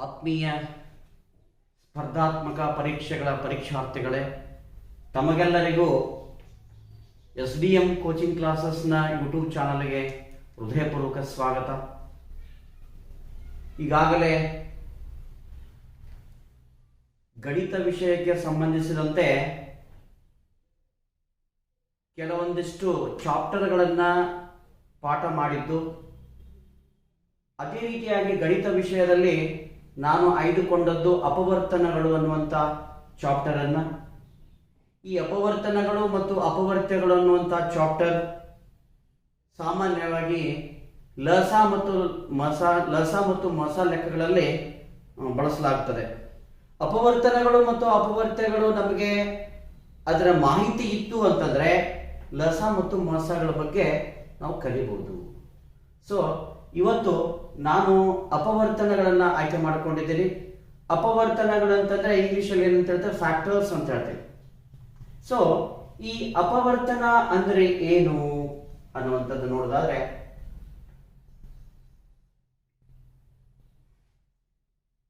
ಆತ್ಮೀಯ ಸ್ಪರ್ಧಾತ್ಮಕ ಪರೀಕ್ಷೆಗಳ ಪರೀಕ್ಷಾರ್ಥಿಗಳೇ, ತಮಗೆಲ್ಲರಿಗೂ SDM ಕೋಚಿಂಗ್ ಕ್ಲಾಸಸ್ನ ಯೂಟ್ಯೂಬ್ ಚಾನಲ್ಗೆ ಹೃದಯಪೂರ್ವಕ ಸ್ವಾಗತ. ಈಗಾಗಲೇ ಗಣಿತ ವಿಷಯಕ್ಕೆ ಸಂಬಂಧಿಸಿದಂತೆ ಕೆಲವೊಂದಿಷ್ಟು ಚಾಪ್ಟರ್ಗಳನ್ನು ಪಾಠ ಮಾಡಿದ್ದು, ಅದೇ ರೀತಿಯಾಗಿ ಗಣಿತ ವಿಷಯದಲ್ಲಿ ನಾನು ಆಯ್ದುಕೊಂಡದ್ದು ಅಪವರ್ತನಗಳು ಅನ್ನುವಂಥ ಚಾಪ್ಟರ್ ಅನ್ನು. ಈ ಅಪವರ್ತನಗಳು ಮತ್ತು ಅಪವರ್ತ್ಯಗಳು ಅನ್ನುವಂಥ ಚಾಪ್ಟರ್ ಸಾಮಾನ್ಯವಾಗಿ ಲಸ ಮತ್ತು ಮಸ ಲೆಕ್ಕಗಳಲ್ಲಿ ಬಳಸಲಾಗ್ತದೆ. ಅಪವರ್ತನಗಳು ಮತ್ತು ಅಪವರ್ತ್ಯಗಳು ನಮಗೆ ಅದರ ಮಾಹಿತಿ ಇತ್ತು ಅಂತಂದ್ರೆ ಲಸ ಮತ್ತು ಮಸಗಳ ಬಗ್ಗೆ ನಾವು ಕಲಿಬಹುದು. ಸೊ ಇವತ್ತು ನಾನು ಅಪವರ್ತನಗಳನ್ನು ಆಯ್ಕೆ ಮಾಡಿಕೊಂಡಿದ್ದೀನಿ. ಅಪವರ್ತನಗಳಂತಂದ್ರೆ ಇಂಗ್ಲಿಷಲ್ಲಿ ಏನಂತ ಹೇಳ್ತಾರೆ, ಫ್ಯಾಕ್ಟರ್ಸ್ ಅಂತ ಹೇಳ್ತೀವಿ. ಸೊ ಈ ಅಪವರ್ತನ ಅಂದ್ರೆ ಏನು ಅನ್ನುವಂಥದ್ದು ನೋಡೋದಾದ್ರೆ,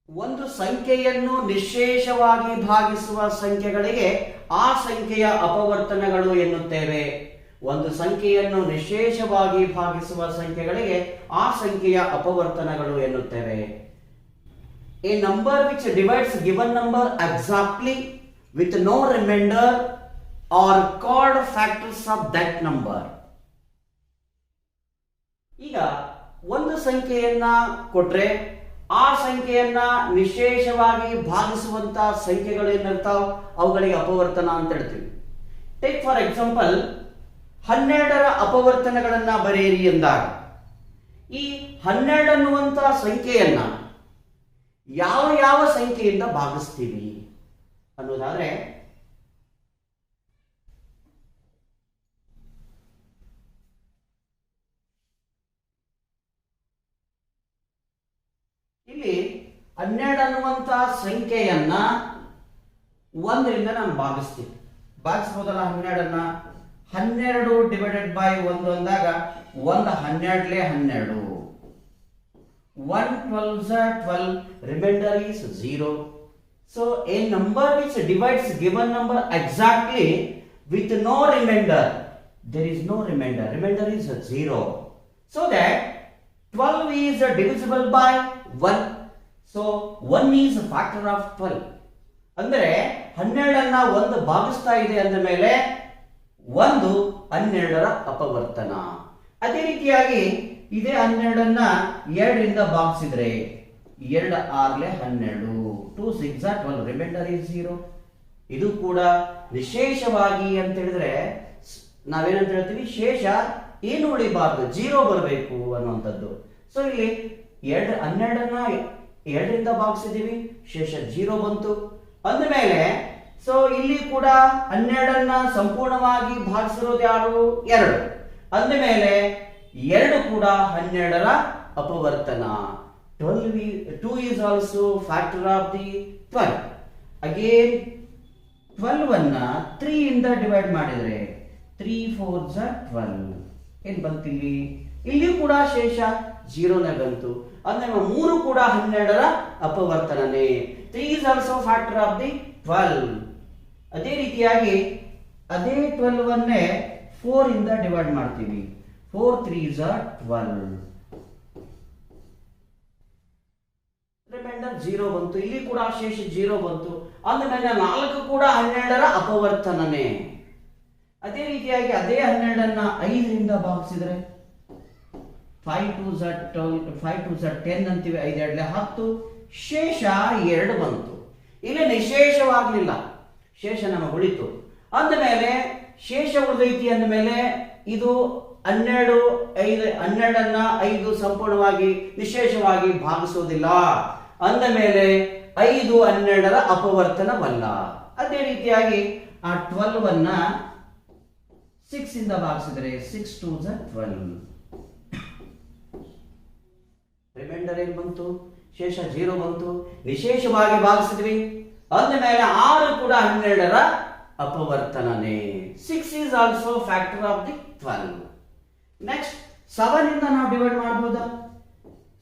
ಒಂದು ಸಂಖ್ಯೆಯನ್ನು ನಿಶ್ಶೇಷವಾಗಿ ಭಾಗಿಸುವ ಸಂಖ್ಯೆಗಳಿಗೆ ಆ ಸಂಖ್ಯೆಯ ಅಪವರ್ತನಗಳು ಎನ್ನುತ್ತೇವೆ. ಒಂದು ಸಂಖ್ಯೆಯನ್ನು ನಿಶ್ಶೇಷವಾಗಿ ಭಾಗಿಸುವ ಸಂಖ್ಯೆಗಳಿಗೆ ಆ ಸಂಖ್ಯೆಯ ಅಪವರ್ತನಗಳು ಎನ್ನುತ್ತೇವೆ. A number which divides given number exactly with no remainder are called factors of that number. ಈಗ ಒಂದು ಸಂಖ್ಯೆಯನ್ನ ಕೊಟ್ರೆ ಆ ಸಂಖ್ಯೆಯನ್ನ ನಿಶ್ಶೇಷವಾಗಿ ಭಾಗಿಸುವಂತ ಸಂಖ್ಯೆಗಳು ಏನಿರ್ತಾವ ಅವುಗಳಿಗೆ ಅಪವರ್ತನ ಅಂತ ಹೇಳ್ತೀವಿ. ಟೇಕ್ ಫಾರ್ ಎಕ್ಸಾಂಪಲ್, 12ರ ಅಪವರ್ತನಗಳನ್ನ ಬರೆಯಿರಿ ಎಂದಾಗ ಈ 12 ಅನ್ನುವಂತ ಸಂಖ್ಯೆಯನ್ನ ಯಾವ ಯಾವ ಸಂಖ್ಯೆಯಿಂದ ಭಾಗಿಸ್ತೀವಿ ಅನ್ನೋದಾದ್ರೆ, ಇಲ್ಲಿ 12 ಅನ್ನುವಂತ ಸಂಖ್ಯೆಯನ್ನ 1ರಿಂದ ನಾನು ಭಾಗಿಸ್ತೀನಿ. ಭಾಗಿಸ್ಬೋದಲ್ಲ 12ಅನ್ನ? 12 ಡಿವೈಡೆಡ್ ಬೈ 1 ಅಂದಾಗ 1 12 12, 1 12 12, reminder is 0. So a number which divides given number exactly with no remainder, there is no remainder, remainder is 0. So that 12 is divisible by 1. So 1 is a factor of 12. ಅಂದ್ರೆ 12ಅನ್ನ 1 ಭಾಗಿಸ್ತಾ ಇದೆ ಅಂದ ಮೇಲೆ 1 12ರ ಅಪವರ್ತನ. ಅದೇ ರೀತಿಯಾಗಿ ಇದೇ 12ಅನ್ನ 2ರಿಂದ ಭಾಗಿಸಿದ್ರೆ 2 6 12, 2 6 12, reminder is 0. ಇದು ಕೂಡ ನಿಶೇಷವಾಗಿ ಅಂತ ಹೇಳಿದ್ರೆ ನಾವೇನಂತ ಹೇಳ್ತೀವಿ, ಶೇಷ ಏನು ಉಳಿಬಾರ್ದು, 0 ಬರಬೇಕು ಅನ್ನುವಂಥದ್ದು. ಸೊ ಇಲ್ಲಿ 12ಅನ್ನ 2ರಿಂದ ಭಾಗಿಸಿದೀವಿ, ಶೇಷ 0 ಬಂತು ಅಂದಮೇಲೆ ಸೊ ಇಲ್ಲಿ ಕೂಡ 12ಅನ್ನ ಸಂಪೂರ್ಣವಾಗಿ ಭಾಗಿಸಿರೋದು ಯಾರು? 2. ಅಂದಮೇಲೆ 2 ಕೂಡ 12ರ ಅಪವರ್ತನ. 2 is also factor of the 12. Again 12ಅನ್ನ 3 ಇಂದ ಡಿವೈಡ್ ಮಾಡಿದ್ರೆ 3 4s 12 ಏನ್ ಬಂತಿಲ್ಲಿ? ಇಲ್ಲಿ ಕೂಡ ಶೇಷ 0ನೇ ಬಂತು. ಅಂದ್ರೆ 3 ಕೂಡ 12ರ ಅಪವರ್ತನನೇ. 3 is also factor of the 12. ಅದೇ ರೀತಿಯಾಗಿ ಅದೇ 12ಅನ್ನೇ 4 ಇಂದ ಡಿವೈಡ್ ಮಾಡ್ತೀವಿ. 4 3s 12, ರಿಮೈಂಡರ್ 0 ಬಂತು. ಇಲ್ಲಿ ಕೂಡ ಶೇಷ 0 ಬಂತು. ಅಂದಮೇಲೆ 4 ಕೂಡ 12ರ ಅಪವರ್ತನನೇ. ಅದೇ ರೀತಿಯಾಗಿ ಅದೇ 12ಅನ್ನ 5ರಿಂದ ಭಾಗಿಸಿದ್ರೆ 5 2s 12, 5 2s 10 ಅಂತೀವಿ, 5 2 10, ಶೇಷ 2 ಬಂತು. ಇಲ್ಲಿ ನಿಶೇಷವಾಗ್ಲಿಲ್ಲ, ಶೇಷ ನಮಗೆ ಉಳಿತು. ಅಂದಮೇಲೆ ಶೇಷ ಉಳಿದೈತಿ ಅಂದಮೇಲೆ ಇದು 12ಅನ್ನ 5 ಸಂಪೂರ್ಣವಾಗಿ ನಿಶೇಷವಾಗಿ ಭಾಗಿಸೋದಿಲ್ಲ. ಅಂದಮೇಲೆ 5 12ರ ಅಪವರ್ತನವಲ್ಲ. ಅದೇ ರೀತಿಯಾಗಿ ಆ 12ಅನ್ನ 6 ಇಂದ ಭಾಗಿಸಿದ್ರೆ 6 2s 12, ರಿಮೈಂಡರ್ ಏನ್ ಬಂತು? ಶೇಷ 0 ಬಂತು. ನಿಶೇಷವಾಗಿ ಭಾಗಿಸಿದ್ವಿ ಅಂದಮೇಲೆ 6 ಕೂಡ 12ರ ಅಪವರ್ತನನೇ. 6 is also factor of the 12. Next 7 ಇಂದ ನಾವು ಡಿವೈಡ್ ಮಾಡಬಹುದಾ?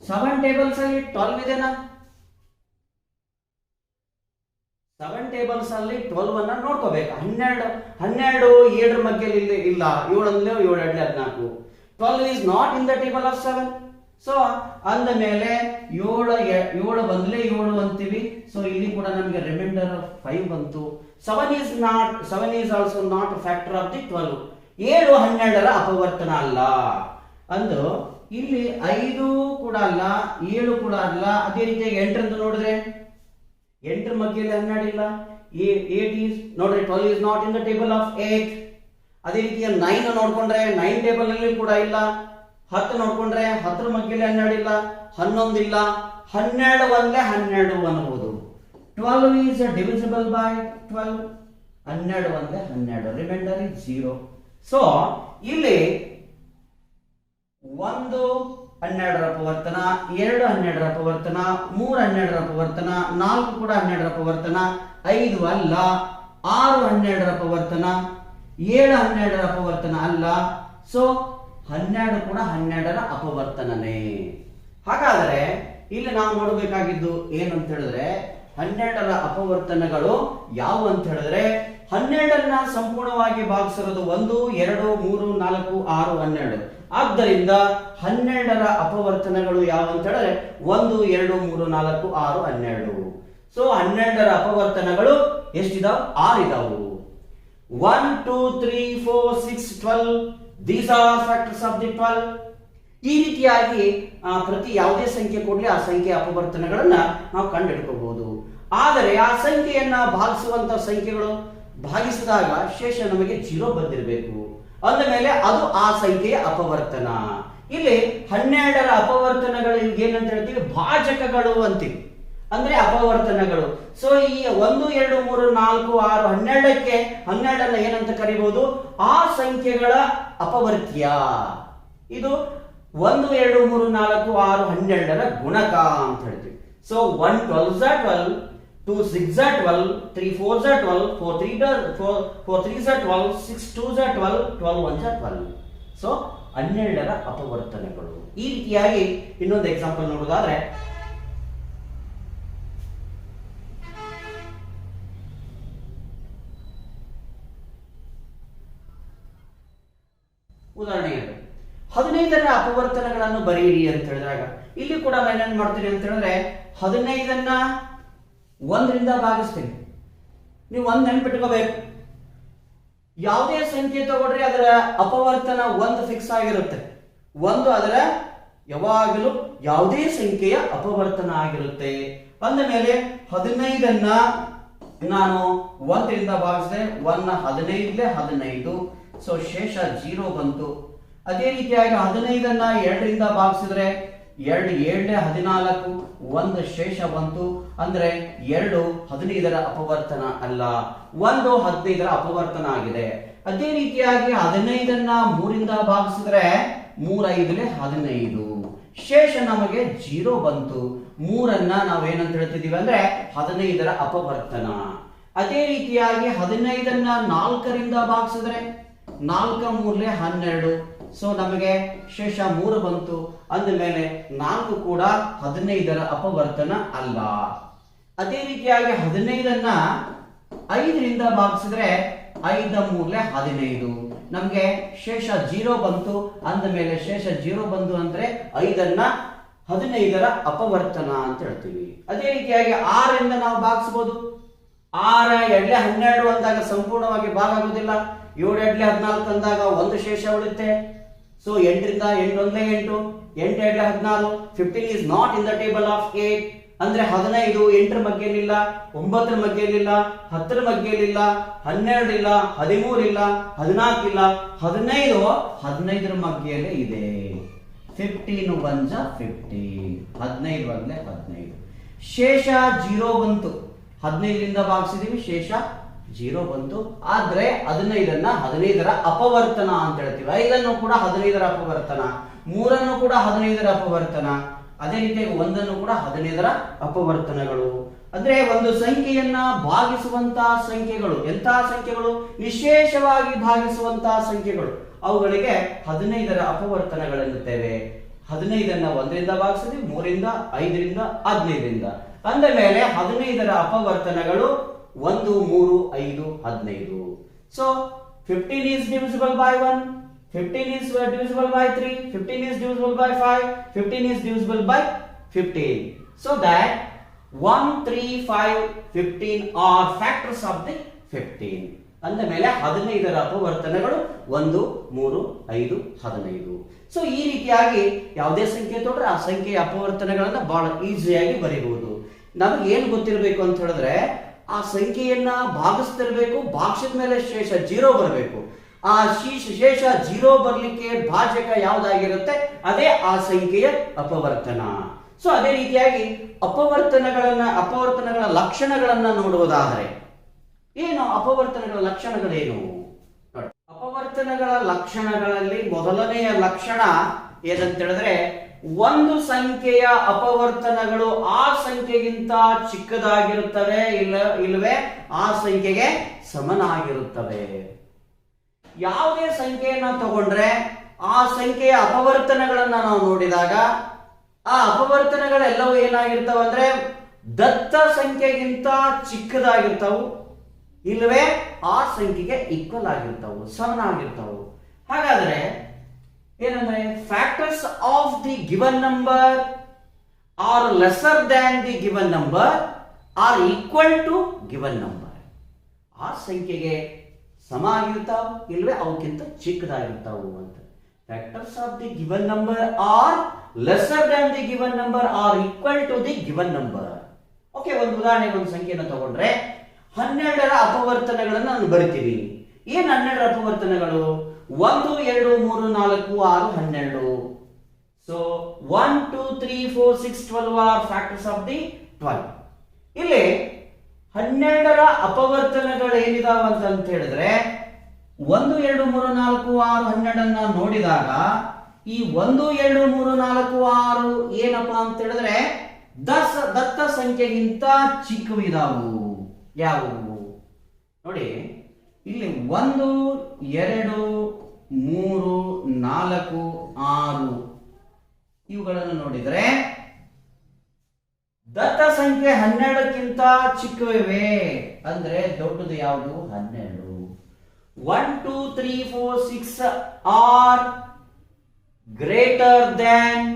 7 ಟೇಬಲ್ಸ್ ಅಲ್ಲಿ 12 ಇದೆನಾ? 7 ಟೇಬಲ್ಸ್ ಅಲ್ಲಿ 12 ಅನ್ನ ನೋಡ್ಕೋಬೇಕು. 12 7 ಮಧ್ಯದಲ್ಲಿ ಇಲ್ಲ, 7 ಅಂದ್ರೆ 7 2 14. 12 is not in the table of 7. So ಅಂದ ಮೇಲೆ 7 ಬಂದ್ಲೆ 7 ಅಂತೀವಿ. ಸೊ ಇಲ್ಲಿ ಕೂಡ ನಮಗೆ ರಿಮೈಂಡರ್ 5 ಬಂತು. 7 is also not a factor of the 12. 7 12ರ ಅಪವರ್ತನ ಅಲ್ಲ ಅಂದು ಇಲ್ಲಿ 5 ಕೂಡ ಅಲ್ಲ, 7 ಕೂಡ ಅಲ್ಲ. ಅದೇ ರೀತಿಯಾಗಿ 8 ನೋಡಿದ್ರೆ 8 ಮಧ್ಯದಲ್ಲಿ 12 ಇಲ್ಲ. 8 is ನೋಡ್ರಿ 12 is not in the table of 8. ಅದೇ ರೀತಿಯ 9 ನೋಡ್ಕೊಂಡ್ರೆ 9 ಟೇಬಲ್ ಅಲ್ಲಿ ಕೂಡ ಇಲ್ಲ. 10 ನೋಡ್ಕೊಂಡ್ರೆ 10 ಮಧ್ಯದಲ್ಲಿ 12 ಇಲ್ಲ, 11 ಇಲ್ಲ. 12 ಒಂದೇ 12 ಅನ್ನಬಹುದು. 12 is divisible by 12. 12 ಒಂದೇ 12. Reminder is 0. ಸೊ ಇಲ್ಲಿ 1 12ರ ಅಪವರ್ತನ, 2 12ರ ಅಪವರ್ತನ, 3 12ರ ಅಪವರ್ತನ, 4 ಕೂಡ 12ರ ಅಪವರ್ತನ, 5 ಅಲ್ಲ, 6 12ರ ಅಪವರ್ತನ, 7 12ರ ಅಪವರ್ತನ ಅಲ್ಲ. ಸೊ 12 ಕೂಡ 12ರ ಅಪವರ್ತನನೇ. ಹಾಗಾದರೆ ಇಲ್ಲಿ ನಾವು ನೋಡಬೇಕಾಗಿದ್ದು ಏನು ಅಂತ ಹೇಳಿದ್ರೆ 12ರ ಅಪವರ್ತನಗಳು ಯಾವುವು ಅಂತ ಹೇಳಿದ್ರೆ 12ನ್ನ ಸಂಪೂರ್ಣವಾಗಿ ಭಾಗಿಸಿರೋದು 1 2 3 4 6 12. ಆದ್ದರಿಂದ 12ರ ಅಪವರ್ತನಗಳು ಯಾವ ಅಂತ ಹೇಳಿದ್ರೆ 1 2 3 4 6 12. ಸೊ 12ರ ಅಪವರ್ತನಗಳು ಎಷ್ಟಿದಾವ್? 6 ಇದಾವು. 1 2 3 4 6 12. These are factors of the 12. ಈ ರೀತಿಯಾಗಿ ಪ್ರತಿ ಯಾವುದೇ ಸಂಖ್ಯೆ ಕೊಡ್ಲಿ ಆ ಸಂಖ್ಯೆಯ ಅಪವರ್ತನಗಳನ್ನ ನಾವು ಕಂಡುಹಿಡ್ಕೋಬಹುದು. ಆದರೆ ಆ ಸಂಖ್ಯೆಯನ್ನ ಭಾಗಿಸುವಂತ ಸಂಖ್ಯೆಗಳು ಭಾಗಿಸಿದಾಗ ಶೇಷ ನಮಗೆ 0 ಬಂದಿರಬೇಕು. ಅಂದ ಮೇಲೆ ಅದು ಆ ಸಂಖ್ಯೆಯ ಅಪವರ್ತನ. ಇಲ್ಲಿ 12ರ ಅಪವರ್ತನಗಳು ಏನಂತ ಹೇಳ್ತೀವಿ? ಭಾಜಕಗಳು ಅಂತೀವಿ, ಅಂದ್ರೆ ಅಪವರ್ತನಗಳು. ಸೊ ಈ 1 2 3 4 6 12ಕ್ಕೆ 12ನ್ನ ಏನಂತ ಕರಿಬಹುದು? ಆ ಸಂಖ್ಯೆಗಳ ಅಪವರ್ತ್ಯ. ಇದು 1 2 3 4 6 12ರ ಗುಣಕ ಅಂತ ಹೇಳ್ತೀವಿ. ಸೊ 1 12 12, 2 6 12, 3 4 12, 4 3 12, 6 2 12, 12 1 12. ಸೊ 12ರ ಅಪವರ್ತನಗಳು. ಈ ರೀತಿಯಾಗಿ ಇನ್ನೊಂದು ಎಕ್ಸಾಂಪಲ್ ನೋಡೋದಾದ್ರೆ ಉದಾಹರಣೆಗೆ 15ರ ಅಪವರ್ತನಗಳನ್ನು ಬರೆಯಿರಿ ಅಂತ ಹೇಳಿದಾಗ ಇಲ್ಲಿ ಕೂಡ ನಾನೇನ್ ಮಾಡ್ತೀನಿ ಅಂತ ಹೇಳಿದ್ರೆ 15ನ್ನ 1ರಿಂದ ಭಾಗಿಸ್ತೀನಿ. ನೀವು 1 ನೆನ್ಪಿಟ್ಕೋಬೇಕು. ಯಾವುದೇ ಸಂಖ್ಯೆ ತಗೊಳ್ರಿ ಅದರ ಅಪವರ್ತನ 1 ಫಿಕ್ಸ್ ಆಗಿರುತ್ತೆ. 1 ಅದರ ಯಾವಾಗಲೂ ಯಾವುದೇ ಸಂಖ್ಯೆಯ ಅಪವರ್ತನ ಆಗಿರುತ್ತೆ. ಅಂದ ಮೇಲೆ 15ನ್ನ ನಾನು 1ರಿಂದ ಭಾಗಿಸಿದೆ. 1 15 15. ಸೊ ಶೇಷ 0 ಬಂತು. ಅದೇ ರೀತಿಯಾಗಿ 15ನ್ನ 2ರಿಂದ ಭಾಗಿಸಿದ್ರೆ 2 7 14, 1 ಶೇಷ ಬಂತು. ಅಂದ್ರೆ 2 15ರ ಅಪವರ್ತನ ಅಲ್ಲ, 1 15ರ ಅಪವರ್ತನ ಆಗಿದೆ. ಅದೇ ರೀತಿಯಾಗಿ 15ನ್ನ 3ರಿಂದ ಭಾಗಿಸಿದ್ರೆ 3 5 15, ಶೇಷ ನಮಗೆ 0 ಬಂತು. 3ನ್ನ ನಾವೇನಂತ ಹೇಳ್ತಿದೀವಿ ಅಂದ್ರೆ 15ರ ಅಪವರ್ತನ. ಅದೇ ರೀತಿಯಾಗಿ 15ನ್ನ 4ರಿಂದ ಭಾಗಿಸಿದ್ರೆ 4 3 12. ಸೊ ನಮಗೆ ಶೇಷ 3 ಬಂತು. ಅಂದಮೇಲೆ 4 ಕೂಡ 15ರ ಅಪವರ್ತನ ಅಲ್ಲ. ಅದೇ ರೀತಿಯಾಗಿ 15ನ್ನ 5ರಿಂದ ಭಾಗಿಸಿದ್ರೆ 5 3 15. ನಮಗೆ ಶೇಷ 0 ಬಂತು. ಅಂದಮೇಲೆ ಶೇಷ 0 ಬಂತು ಅಂದ್ರೆ 5ನ್ನ 15ರ ಅಪವರ್ತನ ಅಂತ ಹೇಳ್ತೀವಿ. ಅದೇ ರೀತಿಯಾಗಿ 6ರಿಂದ ನಾವು ಭಾಗಿಸಬಹುದು. 6 2 12 ಅಂದಾಗ ಸಂಪೂರ್ಣವಾಗಿ ಭಾಗ ಆಗುವುದಿಲ್ಲ. 7 2 14 ಅಂದಾಗ 1 ಶೇಷ ಉಳಿಯುತ್ತೆ. So 8ರಿಂದ 8 1 8, 8 2 14. 15 is not in the table of 8. ಅಂದ್ರೆ 15 8ರ ಮಧ್ಯೆಲಿಲ್ಲ, 9ರ ಮಧ್ಯೆಲಿಲ್ಲ, 10ರ ಮಧ್ಯೆಲಿಲ್ಲ, 12 ಇಲ್ಲ, 13 ಇಲ್ಲ, 14 ಇಲ್ಲ, 15 15ರ ಮಧ್ಯೆಯಲ್ಲೇ ಇದೆ. 15 1 15, 15 1 15. ಶೇಷ 0 ಬಂತು. 15ರಿಂದ ಭಾಗಿಸಿದೀವಿ, ಶೇಷ 0 ಬಂತು. ಆದ್ರೆ 15ನ್ನ 15ರ ಅಪವರ್ತನ ಅಂತ ಹೇಳ್ತೀವಿ. 5ನ್ನು ಕೂಡ 15ರ ಅಪವರ್ತನ, 3ನ್ನು ಕೂಡ 15ರ ಅಪವರ್ತನ, ಅದೇ ರೀತಿಯಾಗಿ 1ನ್ನು ಕೂಡ 15ರ ಅಪವರ್ತನಗಳು. ಅಂದ್ರೆ ಒಂದು ಸಂಖ್ಯೆಯನ್ನ ಭಾಗಿಸುವಂತಹ ಸಂಖ್ಯೆಗಳು ಎಂತಹ ಸಂಖ್ಯೆಗಳು? ವಿಶೇಷವಾಗಿ ಭಾಗಿಸುವಂತಹ ಸಂಖ್ಯೆಗಳು. ಅವುಗಳಿಗೆ 15ರ ಅಪವರ್ತನಗಳೆನ್ನುತ್ತೇವೆ. 15ನ್ನ 1ರಿಂದ ಭಾಗಿಸಿದ್ವಿ, 3ರಿಂದ 5ರಿಂದ 15ರಿಂದ. ಅಂದ ಮೇಲೆ 15ರ ಅಪವರ್ತನಗಳು 1 3 5 15. So 15 is divisible by 1, 15 is divisible by 3, 15 is divisible by 5, 15 is divisible by 15. So that 1 3 5 15 are factors of the 15. ಅಂದ ಮೇಲೆ 15ರ ಅಪವರ್ತನಗಳು 1 3 5 15. ಸೊ ಈ ರೀತಿಯಾಗಿ ಯಾವುದೇ ಸಂಖ್ಯೆ ತಗೊಂಡ್ರೆ ಆ ಸಂಖ್ಯೆಯ ಅಪವರ್ತನಗಳನ್ನ ಬಹಳ ಈಸಿಯಾಗಿ ಬರೀಬಹುದು. ನಮಗೆ ಏನು ಗೊತ್ತಿರಬೇಕು ಅಂತ ಹೇಳಿದ್ರೆ ಆ ಸಂಖ್ಯೆಯನ್ನ ಭಾಗಿಸ್ತಿರ್ಬೇಕು, ಭಾಗಿಸಿದ ಮೇಲೆ ಶೇಷ 0 ಬರಬೇಕು. ಆ ಶೇಷ 0 ಬರಲಿಕ್ಕೆ ಭಾಜಕ ಯಾವುದಾಗಿರುತ್ತೆ ಅದೇ ಆ ಸಂಖ್ಯೆಯ ಅಪವರ್ತನ. ಸೊ ಅದೇ ರೀತಿಯಾಗಿ ಅಪವರ್ತನಗಳ ಲಕ್ಷಣಗಳನ್ನ ನೋಡುವುದಾದರೆ ಏನು ಅಪವರ್ತನಗಳ ಲಕ್ಷಣಗಳೇನು? ಅಪವರ್ತನಗಳ ಲಕ್ಷಣಗಳಲ್ಲಿ ಮೊದಲನೆಯ ಲಕ್ಷಣ ಏನಂತ ಹೇಳಿದ್ರೆ ಒಂದು ಸಂಖ್ಯೆಯ ಅಪವರ್ತನಗಳು ಆ ಸಂಖ್ಯೆಗಿಂತ ಚಿಕ್ಕದಾಗಿರುತ್ತವೆ ಇಲ್ಲವೇ ಆ ಸಂಖ್ಯೆಗೆ ಸಮನಾಗಿರುತ್ತವೆ. ಯಾವುದೇ ಸಂಖ್ಯೆಯನ್ನ ತಗೊಂಡ್ರೆ ಆ ಸಂಖ್ಯೆಯ ಅಪವರ್ತನಗಳನ್ನ ನಾವು ನೋಡಿದಾಗ ಆ ಅಪವರ್ತನಗಳೆಲ್ಲವೂ ಏನಾಗಿರ್ತಾವ ಅಂದ್ರೆ ದತ್ತ ಸಂಖ್ಯೆಗಿಂತ ಚಿಕ್ಕದಾಗಿರ್ತಾವು ಇಲ್ಲವೇ ಆ ಸಂಖ್ಯೆಗೆ ಈಕ್ವಲ್ ಆಗಿರ್ತಾವು, ಸಮನಾಗಿರ್ತಾವು. ಹಾಗಾದ್ರೆ ಏನಂದ್ರೆ factors of the given number are lesser than the given number or equal to given number. ಆ ಸಂಖ್ಯೆಗೆ ಸಮ ಆಗಿರ್ತಾವ ಇಲ್ವೇ ಅವಕ್ಕಿಂತ ಚಿಕ್ಕದಾಗಿರ್ತಾವು ಅಂತ. Factors of the given number are lesser than the given number or equal to the given number. Okay, ಒಂದು ಉದಾಹರಣೆಗೆ ಒಂದು ಸಂಖ್ಯೆಯನ್ನು ತಗೊಂಡ್ರೆ 12ರ ಅಪವರ್ತನಗಳನ್ನು ನಾನು ಬರಿತೀನಿ. ಏನ್ 12ರ ಅಪವರ್ತನಗಳು? 1 2 3 4 6 12. So 1 2 3 4 6 12 are factors of the 12. ಇಲ್ಲಿ 12ರ ಅಪವರ್ತನಗಳು ಏನಿದಾವ ಅಂತ ಹೇಳಿದ್ರೆ 1 2 3 4 6 12 ನೋಡಿದಾಗ ಈ 1 2 3 4 6 ಏನಪ್ಪಾ ಅಂತ ಹೇಳಿದ್ರೆ ದತ್ತ ಸಂಖ್ಯೆಗಿಂತ ಚಿಕ್ಕವಿದಾವು. ಯಾವುವು ನೋಡಿ, ಇಲ್ಲಿ 1 2 3 4 6 ಇವುಗಳನ್ನು ನೋಡಿದರೆ ದತ್ತ ಸಂಖ್ಯೆ 12ಕ್ಕಿಂತ ಚಿಕ್ಕವಿವೆ. ಅಂದ್ರೆ ದೊಡ್ಡದು ಯಾವುದು? 12. 1 2 3 4 6 are greater than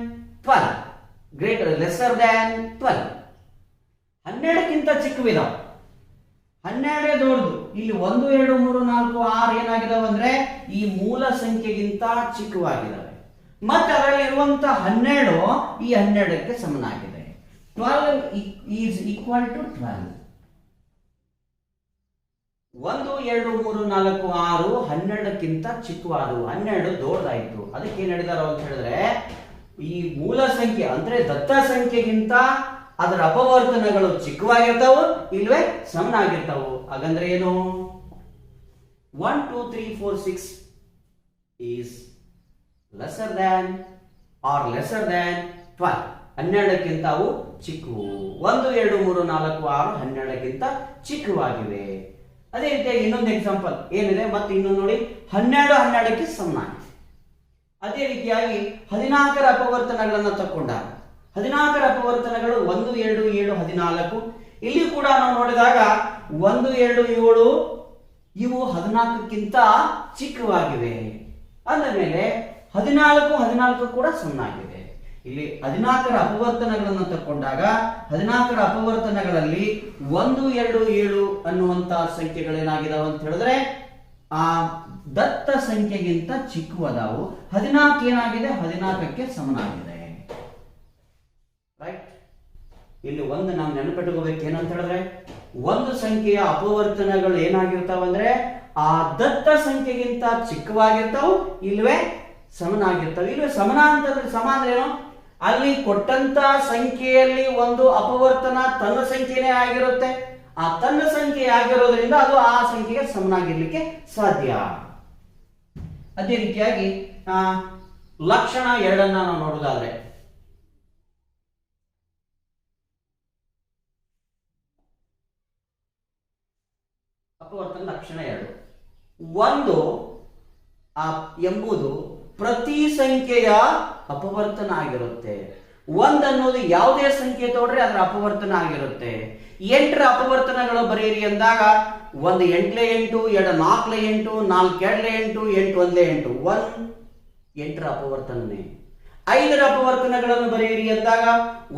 12, lesser than 12. 12ಕ್ಕಿಂತ ಚಿಕ್ಕವಿದಾವ, 12 ದೊಡ್ಡದು. ಇಲ್ಲಿ 1 2 3 4 6 ಏನಾಗಿದಾವ ಅಂದ್ರೆ ಈ ಮೂಲ ಸಂಖ್ಯೆಗಿಂತ ಚಿಕ್ಕವಾಗಿದ್ದಾವೆ. ಮತ್ತೆ ಅದರಲ್ಲಿ ಇರುವಂತಹ 12 ಈ 12ಕ್ಕೆ ಸಮನಾಗಿದೆ. 12 ಈಸ್ ಈಕ್ವಲ್ ಟು 12. 1 2 3 4 6 12ಕ್ಕಿಂತ ಚಿಕ್ಕವಾದವು, 12 ದೊಡ್ಡದಾಯ್ತು. ಅದಕ್ಕೆ ಏನ್ ಹೇಳಿದಾರ ಅಂತ ಹೇಳಿದ್ರೆ ಈ ಮೂಲ ಸಂಖ್ಯೆ ಅಂದ್ರೆ ದತ್ತ ಸಂಖ್ಯೆಗಿಂತ ಅದರ ಅಪವರ್ತನಗಳು ಚಿಕ್ಕವಾಗಿರ್ತಾವು ಇಲ್ವೇ ಸಮನಾಗಿರ್ತಾವು. ಹಾಗಂದ್ರೆ ಏನು? 1 2 3 4 6 is lesser than R lesser than 12. 12ಕ್ಕಿಂತ ಅವು ಚಿಕ್ಕವು. 1 2 3 4 6 12ಕ್ಕಿಂತ ಚಿಕ್ಕವಾಗಿವೆ. ಅದೇ ರೀತಿಯಾಗಿ ಇನ್ನೊಂದು ಎಕ್ಸಾಂಪಲ್ ಏನಿದೆ ಮತ್ತೆ ಇನ್ನೊಂದು ನೋಡಿ, 12 12ಕ್ಕೆ ಸಮನಾಗಿದೆ. ಅದೇ ರೀತಿಯಾಗಿ 14ರ ಅಪವರ್ತನಗಳನ್ನು ತಕ್ಕೊಂಡಾಗ 14ರ ಅಪವರ್ತನಗಳು 1 2 7 14. ಇಲ್ಲಿ ಕೂಡ ನಾವು ನೋಡಿದಾಗ 1 2 7 ಇವು 14ಕ್ಕಿಂತ ಚಿಕ್ಕವಾಗಿವೆ. ಅಂದ ಮೇಲೆ 14 ಕೂಡ ಸಮನಾಗಿದೆ. ಇಲ್ಲಿ 14ರ ಅಪವರ್ತನಗಳನ್ನು ತಕ್ಕೊಂಡಾಗ 14ರ ಅಪವರ್ತನಗಳಲ್ಲಿ 1 2 7 ಅನ್ನುವಂತ ಸಂಖ್ಯೆಗಳೇನಾಗಿದಾವೆ ಅಂತ ಹೇಳಿದ್ರೆ ಆ ದತ್ತ ಸಂಖ್ಯೆಗಿಂತ ಚಿಕ್ಕವದಾವು. 14 ಏನಾಗಿದೆ? 14ಕ್ಕೆ ಸಮನಾಗಿದೆ. ರೈಟ್. ಇಲ್ಲಿ ಒಂದು ನಾವು ನೆನಪಿಟ್ಕೋಬೇಕು ಏನಂತ ಹೇಳಿದ್ರೆ ಒಂದು ಸಂಖ್ಯೆಯ ಅಪವರ್ತನಗಳು ಏನಾಗಿರ್ತಾವಂದ್ರೆ ಆ ದತ್ತ ಸಂಖ್ಯೆಗಿಂತ ಚಿಕ್ಕವಾಗಿರ್ತಾವು ಇಲ್ವೇ ಸಮನಾಗಿರ್ತಾವೆ. ಇಲ್ವೇ ಸಮನ ಅಂತಂದ್ರೆ ಸಮ ಅಂದ್ರೆ ಏನು? ಅಲ್ಲಿ ಕೊಟ್ಟಂತ ಸಂಖ್ಯೆಯಲ್ಲಿ ಒಂದು ಅಪವರ್ತನ ತನ್ನ ಸಂಖ್ಯೆನೇ ಆಗಿರುತ್ತೆ. ಆ ತನ್ನ ಸಂಖ್ಯೆ ಆಗಿರೋದ್ರಿಂದ ಅದು ಆ ಸಂಖ್ಯೆಗೆ ಸಮನಾಗಿರ್ಲಿಕ್ಕೆ ಸಾಧ್ಯ. ಅದೇ ರೀತಿಯಾಗಿ ಲಕ್ಷಣ 2 ನಾವು ನೋಡೋದಾದ್ರೆ ಅಪವರ್ತನ ಲಕ್ಷಣ 2. 1 ಎಂಬುದು ಪ್ರತಿ ಸಂಖ್ಯೆಯ ಅಪವರ್ತನ ಆಗಿರುತ್ತೆ. ಒಂದ್ ಅನ್ನೋದು ಯಾವುದೇ ಸಂಖ್ಯೆ ತಗೊಂಡ್ರೆ ಅದರ ಅಪವರ್ತನ ಆಗಿರುತ್ತೆ. 8ರ ಅಪವರ್ತನಗಳು ಬರೆಯಿರಿ ಅಂದಾಗ 1 8 8, 2 4 8, 4 2 8, 8 1 8, 8ರ ಅಪವರ್ತನನೇ. 5ರ ಅಪವರ್ತನಗಳನ್ನು ಬರೆಯಿರಿ ಅಂದಾಗ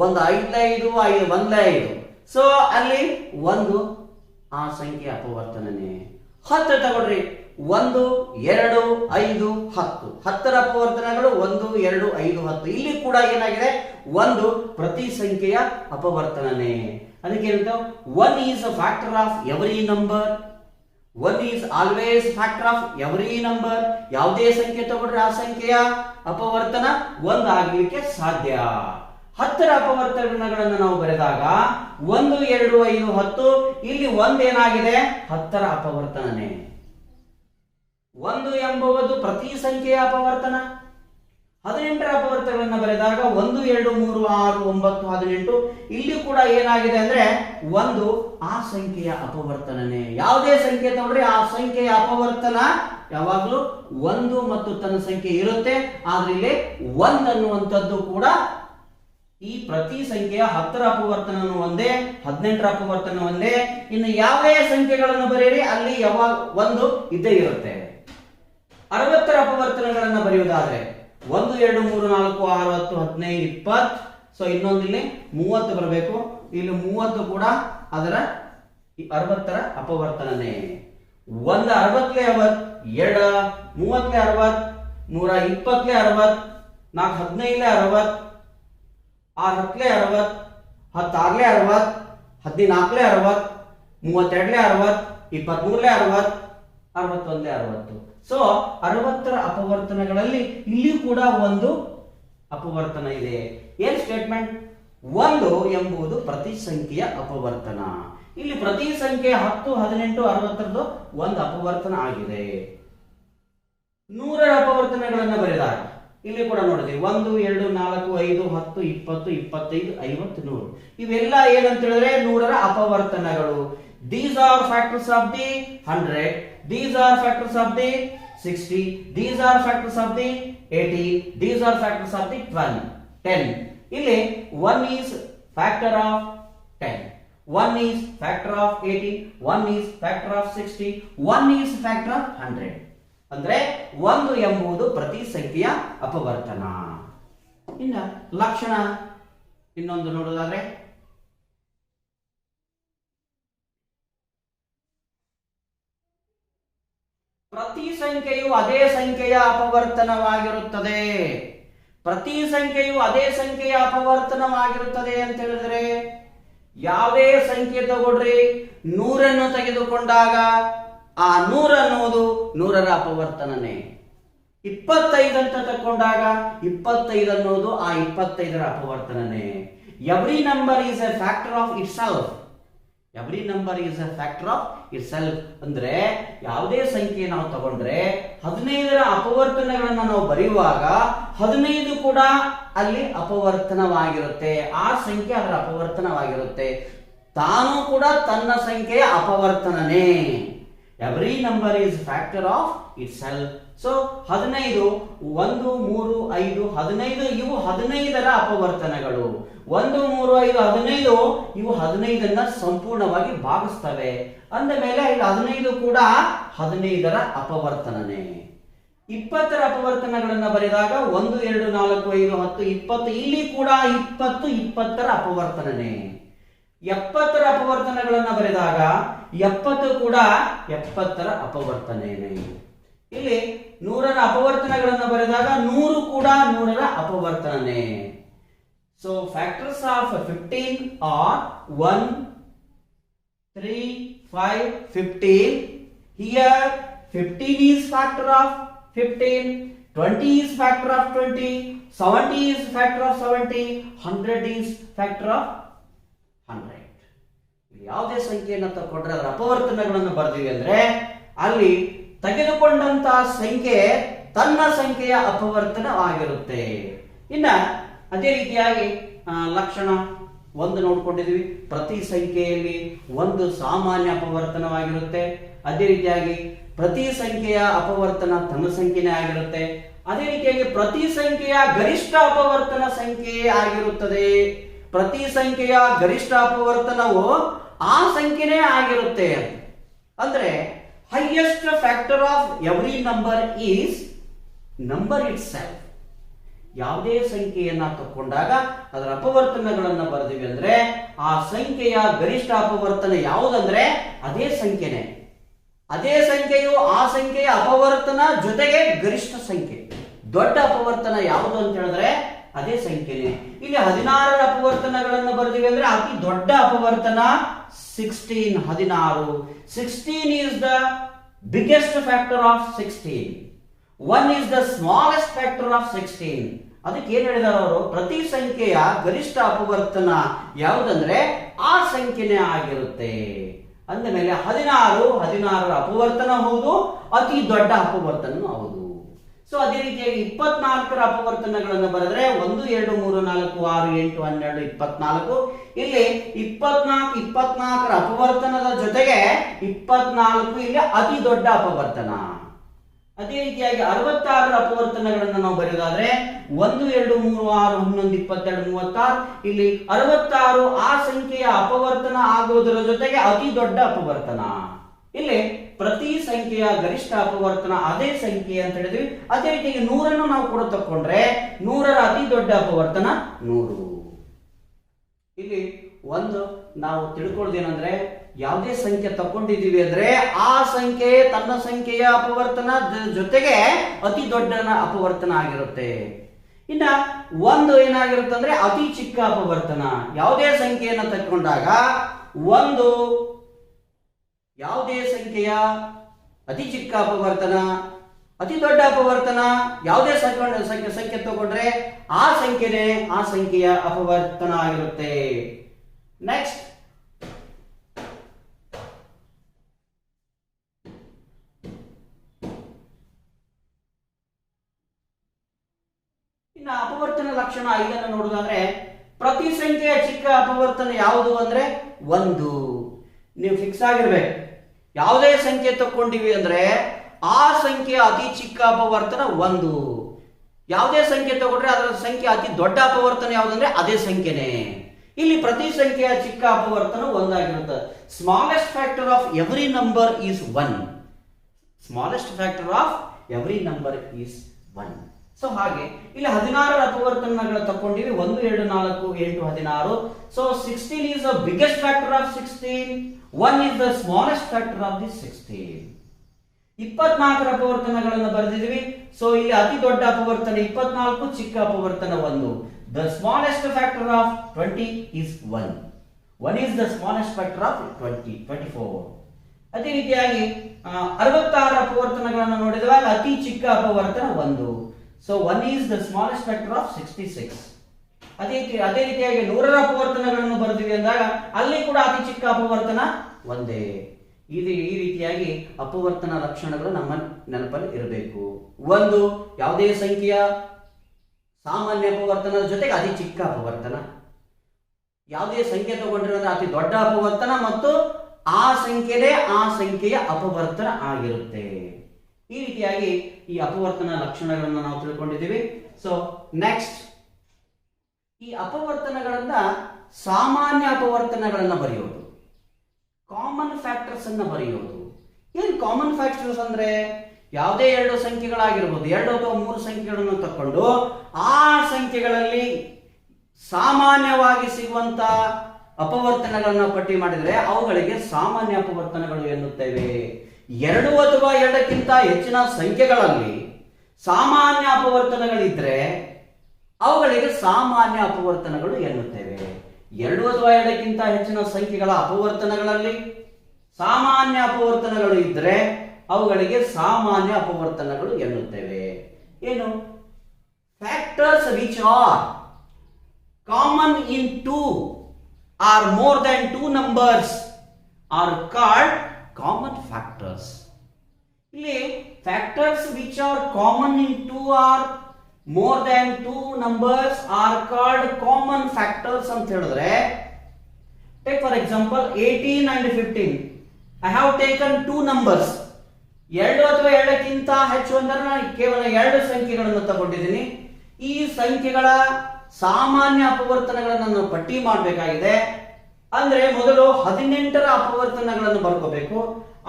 1 5 5, 5 1 5. ಸೊ ಅಲ್ಲಿ 1 ಆ ಸಂಖ್ಯೆ ಅಪವರ್ತನನೇ. 10 ತಗೊಳ್ರಿ, 1 2 5 10. 10ರ ಅಪವರ್ತನಗಳು 1 2 5 10. ಇಲ್ಲಿ ಕೂಡ ಏನಾಗಿದೆ, 1 ಪ್ರತಿ ಸಂಖ್ಯೆಯ ಅಪವರ್ತನನೇ. ಅದಕ್ಕೆ ಏನಂತ, 1 is a factor of every number. 1 is always factor of every number. ಯಾವುದೇ ಸಂಖ್ಯೆ ತಗೊಂಡ್ರೆ ಆ ಸಂಖ್ಯೆಯ ಅಪವರ್ತನ 1 ಆಗಲಿಕ್ಕೆ ಸಾಧ್ಯ. 10ರ ಅಪವರ್ತನಗಳನ್ನು ನಾವು ಬರೆದಾಗ 1 2 5 10. ಇಲ್ಲಿ 1 ಏನಾಗಿದೆ, 10ರ ಅಪವರ್ತನನೇ. 1 ಎಂಬುದು ಪ್ರತಿ ಸಂಖ್ಯೆಯ ಅಪವರ್ತನ. 18ರ ಅಪವರ್ತನಗಳನ್ನು ಬರೆದಾಗ 1 2 3 6 9 18. ಇಲ್ಲಿ ಕೂಡ ಏನಾಗಿದೆ ಅಂದ್ರೆ 1 ಆ ಸಂಖ್ಯೆಯ ಅಪವರ್ತನನೇ. ಯಾವುದೇ ಸಂಖ್ಯೆ ತಗೊಂಡ್ರೆ ಆ ಸಂಖ್ಯೆಯ ಅಪವರ್ತನ ಯಾವಾಗಲೂ 1 ಮತ್ತು ತನ್ನ ಸಂಖ್ಯೆ ಇರುತ್ತೆ. ಆದ್ರೆ ಇಲ್ಲಿ 1 ಅನ್ನುವಂಥದ್ದು ಕೂಡ ಈ ಪ್ರತಿ ಸಂಖ್ಯೆಯ 10ರ ಅಪವರ್ತನ ಒಂದೇ, 18ರ ಅಪವರ್ತನ ಒಂದೇ. ಇನ್ನು ಯಾವುದೇ ಸಂಖ್ಯೆಗಳನ್ನು ಬರೆಯಿರಿ ಅಲ್ಲಿ ಯಾವಾಗ 1 ಇದ್ದೇ ಇರುತ್ತೆ. 60ರ ಅಪವರ್ತನಗಳನ್ನು ಬರೆಯುವುದಾದ್ರೆ 1 2 3 4 6 10 15 20. ಸೊ ಇನ್ನೊಂದು ಇಲ್ಲಿ 30 ಬರಬೇಕು. ಇಲ್ಲಿ 30 ಕೂಡ ಅದರ 60ರ ಅಪವರ್ತನನೇ. 1 60 60, 2 30 60, 3 20 60, 4 15 60, 6 10 60, 10 6 60, 14 60, 32 60, 23 60, 61 60. ಸೊ 60ರ ಅಪವರ್ತನಗಳಲ್ಲಿ ಇಲ್ಲಿ ಕೂಡ 1 ಅಪವರ್ತನ ಇದೆ. ಏನ್ ಸ್ಟೇಟ್ಮೆಂಟ್? 1 ಎಂಬುದು ಪ್ರತಿ ಸಂಖ್ಯೆಯ ಅಪವರ್ತನ. ಇಲ್ಲಿ ಪ್ರತಿ ಸಂಖ್ಯೆ 10 18 60ರದ್ದು 1 ಅಪವರ್ತನ ಆಗಿದೆ. 100ರ ಅಪವರ್ತನಗಳನ್ನು ಬರೆದಾಗ ಇಲ್ಲಿ ಕೂಡ ನೋಡಿದ್ವಿ 1 2 4 5 10 20 25 50 100. ಇವೆಲ್ಲ ಏನಂತ ಹೇಳಿದ್ರೆ 100ರ ಅಪವರ್ತನಗಳು. These are factors of the 100. These are factors of the 60. These are factors of the 80. These are factors of the 10. ಇಲ್ಲಿ 1 is factor of 10. 1 is factor of 80. 1 is factor of 60. 1 is factor of 100. ಅಂದ್ರೆ 1 ಎಂಬುದು ಪ್ರತಿ ಸಂಖ್ಯೆಯ ಅಪವರ್ತನ. ಇನ್ನ ಲಕ್ಷಣ ಇನ್ನೊಂದು ನೋಡೋದಾದ್ರೆ ಪ್ರತಿ ಸಂಖ್ಯೆಯು ಅದೇ ಸಂಖ್ಯೆಯ ಅಪವರ್ತನವಾಗಿರುತ್ತದೆ. ಪ್ರತಿ ಸಂಖ್ಯೆಯು ಅದೇ ಸಂಖ್ಯೆಯ ಅಪವರ್ತನವಾಗಿರುತ್ತದೆ ಅಂತ ಹೇಳಿದ್ರೆ ಯಾವುದೇ ಸಂಖ್ಯೆ ತಗೊಳ್ರಿ, 100ನ್ನು ತೆಗೆದುಕೊಂಡಾಗ ಆ 100 ಅನ್ನೋದು 100ರ ಅಪವರ್ತನನೇ. 25 ಅಂತ ತಕೊಂಡಾಗ 25 ಅನ್ನೋದು ಆ 25ರ ಅಪವರ್ತನನೇ. Every number is a factor of itself. Every number is a factor of itself ಅಂದ್ರೆ ಯಾವುದೇ ಸಂಖ್ಯೆ ನಾವು ತಗೊಂಡ್ರೆ 15ರ ಅಪವರ್ತನಗಳನ್ನ ನಾವು ಬರೆಯುವಾಗ 15 ಕೂಡ ಅಲ್ಲಿ ಅಪವರ್ತನವಾಗಿರುತ್ತೆ. ಆ ಸಂಖ್ಯೆ ಅದರ ಅಪವರ್ತನವಾಗಿರುತ್ತೆ. ತಾನು ಕೂಡ ತನ್ನ ಸಂಖ್ಯೆಯ ಅಪವರ್ತನನೇ. Every number is factor of itself. So 15 1 3 5 15 ಇವು 15ರ ಅಪವರ್ತನಗಳು. 1 3 5 15 ಇವು 15ಅನ್ನ ಸಂಪೂರ್ಣವಾಗಿ ಭಾಗಿಸ್ತವೆ. ಅಂದ ಮೇಲೆ ಇಲ್ಲಿ 15 ಕೂಡ 15ರ ಅಪವರ್ತನನೇ. 20ರ ಅಪವರ್ತನಗಳನ್ನ ಬರೆದಾಗ 1 2 4 5 10 20 ಇಲ್ಲಿ ಕೂಡ 20 20ರ ಅಪವರ್ತನನೇ. 70ರ ಅಪವರ್ತನಗಳನ್ನ ಬರೆದಾಗ 70 ಕೂಡ 70ರ ಅಪವರ್ತನೇನೆ. ಇಲ್ಲಿ 100ರ ಅಪವರ್ತನಗಳನ್ನ ಬರೆದಾಗ 100 ಕೂಡ 100ರ ಅಪವರ್ತನನೇ. So factors of 15 are 1 3 5 15. Here 15 is factor of 15, 20 is factor of 20, 70 is factor of 70, 100 is factor of 100. ಯಾವುದೇ ಸಂಖ್ಯೆಯನ್ನು ತಗೊಂಡ್ರೆ ಅದರ ಅಪವರ್ತನಗಳನ್ನು ಬರ್ತೀವಿ ಅಂದ್ರೆ ಅಲ್ಲಿ ತೆಗೆದುಕೊಂಡಂತಹ ಸಂಖ್ಯೆ ತನ್ನ ಸಂಖ್ಯೆಯ ಅಪವರ್ತನವಾಗಿರುತ್ತೆ. ಇನ್ನ ಅದೇ ರೀತಿಯಾಗಿ ಲಕ್ಷಣ 1 ನೋಡ್ಕೊಂಡಿದ್ವಿ. ಪ್ರತಿ ಸಂಖ್ಯೆಯಲ್ಲಿ 1 ಸಾಮಾನ್ಯ ಅಪವರ್ತನವಾಗಿರುತ್ತೆ. ಅದೇ ರೀತಿಯಾಗಿ ಪ್ರತಿ ಸಂಖ್ಯೆಯ ಅಪವರ್ತನ ತನ್ನ ಸಂಖ್ಯೆನೇ ಆಗಿರುತ್ತೆ. ಅದೇ ರೀತಿಯಾಗಿ ಪ್ರತಿ ಸಂಖ್ಯೆಯ ಗರಿಷ್ಠ ಅಪವರ್ತನ ಸಂಖ್ಯೆ ಆಗಿರುತ್ತದೆ. ಪ್ರತಿ ಸಂಖ್ಯೆಯ ಗರಿಷ್ಠ ಅಪವರ್ತನವು ಆ ಸಂಖ್ಯೆನೇ ಆಗಿರುತ್ತೆ. ಅಂದ್ರೆ highest factor of every number is number it self. ಯಾವುದೇ ಸಂಖ್ಯೆಯನ್ನ ತಕೊಂಡಾಗ ಅದರ ಅಪವರ್ತನಗಳನ್ನ ಬರೆದಿವಿ ಅಂದ್ರೆ ಆ ಸಂಖ್ಯೆಯ ಗರಿಷ್ಠ ಅಪವರ್ತನ ಯಾವುದಂದ್ರೆ ಅದೇ ಸಂಖ್ಯೆನೆ. ಅದೇ ಸಂಖ್ಯೆಯು ಆ ಸಂಖ್ಯೆಯ ಅಪವರ್ತನ ಜೊತೆಗೆ ಗರಿಷ್ಠ ಸಂಖ್ಯೆ. ದೊಡ್ಡ ಅಪವರ್ತನ ಯಾವುದು ಅಂತ ಹೇಳಿದ್ರೆ ಅದೇ ಸಂಖ್ಯೆನೆ. ಇಲ್ಲಿ 16 ಅಪವರ್ತನಗಳನ್ನು ಬರೆದಿವಿ ಅಂದ್ರೆ ಅತಿ ದೊಡ್ಡ ಅಪವರ್ತನ 16. 16 is the biggest factor of 16. 1 is the smallest factor of 16. ಅದಕ್ಕೆ ಏನ್ ಹೇಳಿದಾರೆ ಅವರು, ಪ್ರತಿ ಸಂಖ್ಯೆಯ ಗರಿಷ್ಠ ಅಪವರ್ತನ ಯಾವುದಂದ್ರೆ ಆ ಸಂಖ್ಯೆನೇ ಆಗಿರುತ್ತೆ. ಅಂದ ಮೇಲೆ 16 ಅಪವರ್ತನ ಹೌದು, ಅತಿ ದೊಡ್ಡ ಅಪವರ್ತನ ಹೌದು. ಸೊ ಅದೇ ರೀತಿಯಾಗಿ 24 ಅಪವರ್ತನಗಳನ್ನು ಬರೆದ್ರೆ 1 2 3 4 6 8 12 24. ಇಲ್ಲಿ 24 ಅಪವರ್ತನದ ಜೊತೆಗೆ 24 ಇಲ್ಲಿ ಅತಿ ದೊಡ್ಡ ಅಪವರ್ತನ. ಅದೇ ರೀತಿಯಾಗಿ 66 ಅಪವರ್ತನಗಳನ್ನು ನಾವು ಬರೆಯೋದಾದ್ರೆ 1 2 3 6 11 22 36. ಇಲ್ಲಿ 66 ಆ ಸಂಖ್ಯೆಯ ಅಪವರ್ತನ ಆಗೋದರ ಜೊತೆಗೆ ಅತಿ ದೊಡ್ಡ ಅಪವರ್ತನ. ಇಲ್ಲಿ ಪ್ರತಿ ಸಂಖ್ಯೆಯ ಗರಿಷ್ಠ ಅಪವರ್ತನ ಅದೇ ಸಂಖ್ಯೆ ಅಂತ ಹೇಳಿದ್ವಿ. ಅದೇ ರೀತಿಯಾಗಿ 100 ನಾವು ಕೂಡ ತಕೊಂಡ್ರೆ 100ರ ಅತಿ ದೊಡ್ಡ ಅಪವರ್ತನ 100. ಇಲ್ಲಿ ಒಂದು ನಾವು ತಿಳ್ಕೊಳ್ಳೋದೇನಂದ್ರೆ ಯಾವುದೇ ಸಂಖ್ಯೆ ತಕೊಂಡಿದೀವಿ ಅಂದ್ರೆ ಆ ಸಂಖ್ಯೆ ತನ್ನ ಸಂಖ್ಯೆಯ ಅಪವರ್ತನ ಜೊತೆಗೆ ಅತಿ ದೊಡ್ಡ ಅಪವರ್ತನ ಆಗಿರುತ್ತೆ. ಇನ್ನ ಒಂದು ಏನಾಗಿರುತ್ತೆ ಅಂದ್ರೆ ಅತಿ ಚಿಕ್ಕ ಅಪವರ್ತನ. ಯಾವುದೇ ಸಂಖ್ಯೆಯನ್ನು ತಕೊಂಡಾಗ ಒಂದು ಯಾವುದೇ ಸಂಖ್ಯೆಯ ಅತಿ ಚಿಕ್ಕ ಅಪವರ್ತನ, ಅತಿ ದೊಡ್ಡ ಅಪವರ್ತನ ಯಾವುದೇ ಸಂಖ್ಯೆ ತಗೊಂಡ್ರೆ ಆ ಸಂಖ್ಯೆನೇ ಆ ಸಂಖ್ಯೆಯ ಅಪವರ್ತನ ಆಗಿರುತ್ತೆ. ನೆಕ್ಸ್ಟ್ ಇನ್ನು ಅಪವರ್ತನ ಲಕ್ಷಣ 5 ನೋಡುವುದಾದ್ರೆ ಪ್ರತಿ ಸಂಖ್ಯೆಯ ಚಿಕ್ಕ ಅಪವರ್ತನ ಯಾವುದು ಅಂದ್ರೆ 1. ನೀವು ಫಿಕ್ಸ್ ಆಗಿರ್ಬೇಕು. ಯಾವುದೇ ಸಂಖ್ಯೆ ತಕೊಂಡಿವಿ ಅಂದ್ರೆ ಆ ಸಂಖ್ಯೆಯ ಅತಿ ಚಿಕ್ಕ ಅಪವರ್ತನ 1. ಯಾವುದೇ ಸಂಖ್ಯೆ ತಗೊಂಡ್ರೆ ಅದರ ಸಂಖ್ಯೆ ಅತಿ ದೊಡ್ಡ ಅಪವರ್ತನ ಯಾವುದಂದ್ರೆ ಅದೇ ಸಂಖ್ಯೆನೇ. ಇಲ್ಲಿ ಪ್ರತಿ ಸಂಖ್ಯೆಯ ಚಿಕ್ಕ ಅಪವರ್ತನ 1 ಆಗಿರುತ್ತೆ. Smallest factor of every number is 1. Smallest factor of every number is 1. So ಹಾಗೆ ಇಲ್ಲಿ 16 ಅಪವರ್ತನಗಳು ತಕೊಂಡಿವಿ. 1 2 4 8 16. So 16 is the biggest factor of 16. 1 is the smallest factor of the 16. 24 ಅಪವರ್ತನಗಳನ್ನು ಬರೆದಿದ್ವಿ. So ಇಲ್ಲಿ ಅತಿ ದೊಡ್ಡ ಅಪವರ್ತನ 24, ಚಿಕ್ಕ ಅಪವರ್ತನ 1. The smallest factor of 20 is 1. 1 is the smallest factor of 20, 24. ಅದೇ ರೀತಿಯಾಗಿ 66 ಅಪವರ್ತನಗಳನ್ನು ನೋಡಿದಾಗ ಅತಿ ಚಿಕ್ಕ ಅಪವರ್ತನ 1. So 1 is the smallest factor of 66. ಅದೇ ರೀತಿಯಾಗಿ 100ರ ಅಪವರ್ತನಗಳನ್ನು ಬರೆದಿವಿ ಅಂದಾಗ ಅಲ್ಲಿ ಕೂಡ ಅತಿ ಚಿಕ್ಕ ಅಪವರ್ತನ 1. ಈ ರೀತಿಯಾಗಿ ಅಪವರ್ತನ ಲಕ್ಷಣಗಳು ನಮ್ಮ ನೆನಪಲ್ಲಿ ಇರಬೇಕು. ಒಂದು, ಯಾವುದೇ ಸಂಖ್ಯೆಯ ಸಾಮಾನ್ಯ ಅಪವರ್ತನದ ಜೊತೆಗೆ ಅತಿ ಚಿಕ್ಕ ಅಪವರ್ತನ. ಯಾವುದೇ ಸಂಖ್ಯೆ ತಗೊಂಡಿರೋದ್ರೆ ಅತಿ ದೊಡ್ಡ ಅಪವರ್ತನ ಮತ್ತು ಆ ಸಂಖ್ಯೆನೇ ಆ ಸಂಖ್ಯೆಯ ಅಪವರ್ತನ ಆಗಿರುತ್ತೆ. ಈ ರೀತಿಯಾಗಿ ಈ ಅಪವರ್ತನ ಲಕ್ಷಣಗಳನ್ನು ನಾವು ತಿಳ್ಕೊಂಡಿದ್ದೀವಿ. ಸೊ ನೆಕ್ಸ್ಟ್, ಈ ಅಪವರ್ತನಗಳನ್ನ ಸಾಮಾನ್ಯ ಅಪವರ್ತನಗಳನ್ನ ಬರೆಯೋದು, ಕಾಮನ್ ಫ್ಯಾಕ್ಟರ್ಸ್ ಅನ್ನ ಬರೆಯೋದು. ಏನ್ ಕಾಮನ್ ಫ್ಯಾಕ್ಟರ್ಸ್ ಅಂದ್ರೆ ಯಾವುದೇ 2 ಸಂಖ್ಯೆಗಳಾಗಿರ್ಬೋದು, 2 ಅಥವಾ 3 ಸಂಖ್ಯೆಗಳನ್ನು ತಕೊಂಡು ಆ ಸಂಖ್ಯೆಗಳಲ್ಲಿ ಸಾಮಾನ್ಯವಾಗಿ ಸಿಗುವಂತ ಅಪವರ್ತನಗಳನ್ನ ಪಟ್ಟಿ ಮಾಡಿದ್ರೆ ಅವುಗಳಿಗೆ ಸಾಮಾನ್ಯ ಅಪವರ್ತನಗಳು ಎನ್ನುತ್ತೇವೆ. 2 ಅಥವಾ 2ಕ್ಕಿಂತ ಹೆಚ್ಚಿನ ಸಂಖ್ಯೆಗಳಲ್ಲಿ ಸಾಮಾನ್ಯ ಅಪವರ್ತನಗಳಿದ್ರೆ ಅವುಗಳಿಗೆ ಸಾಮಾನ್ಯ ಅಪವರ್ತನಗಳು ಎನ್ನುತ್ತೇವೆ. 2 ಅಥವಾ 2ಕ್ಕಿಂತ ಹೆಚ್ಚಿನ ಸಂಖ್ಯೆಗಳ ಅಪವರ್ತನಗಳಲ್ಲಿ ಸಾಮಾನ್ಯ ಅಪವರ್ತನಗಳು ಇದ್ರೆ ಅವುಗಳಿಗೆ ಸಾಮಾನ್ಯ ಅಪವರ್ತನಗಳು ಎನ್ನುತ್ತೇವೆ. ಏನು? Factors which are common in 2 or more than 2 numbers are called common factors. ಇಲ್ಲಿ factors which are common in 2 or more than 2 numbers are called common factors ಅಂತ ಹೇಳಿದ್ರೆ, take for example 18 and 15. I have taken 2 numbers ಎರಡು ಅಥವಾ ಎರಡಕ್ಕಿಂತ ಹೆಚ್ಚು ಅಂದರೆ ನಾನು ಕೇವಲ ಎರಡು ಸಂಖ್ಯೆಗಳನ್ನು ತಗೊಂಡಿದ್ದೀನಿ. ಈ ಸಂಖ್ಯೆಗಳ ಸಾಮಾನ್ಯ ಅಪವರ್ತನಗಳನ್ನು ನಾವು ಪಟ್ಟಿ ಮಾಡಬೇಕಾಗಿದೆ. ಅಂದ್ರೆ ಮೊದಲು 18ರ ಅಪವರ್ತನಗಳನ್ನು ಬರ್ಕೋಬೇಕು,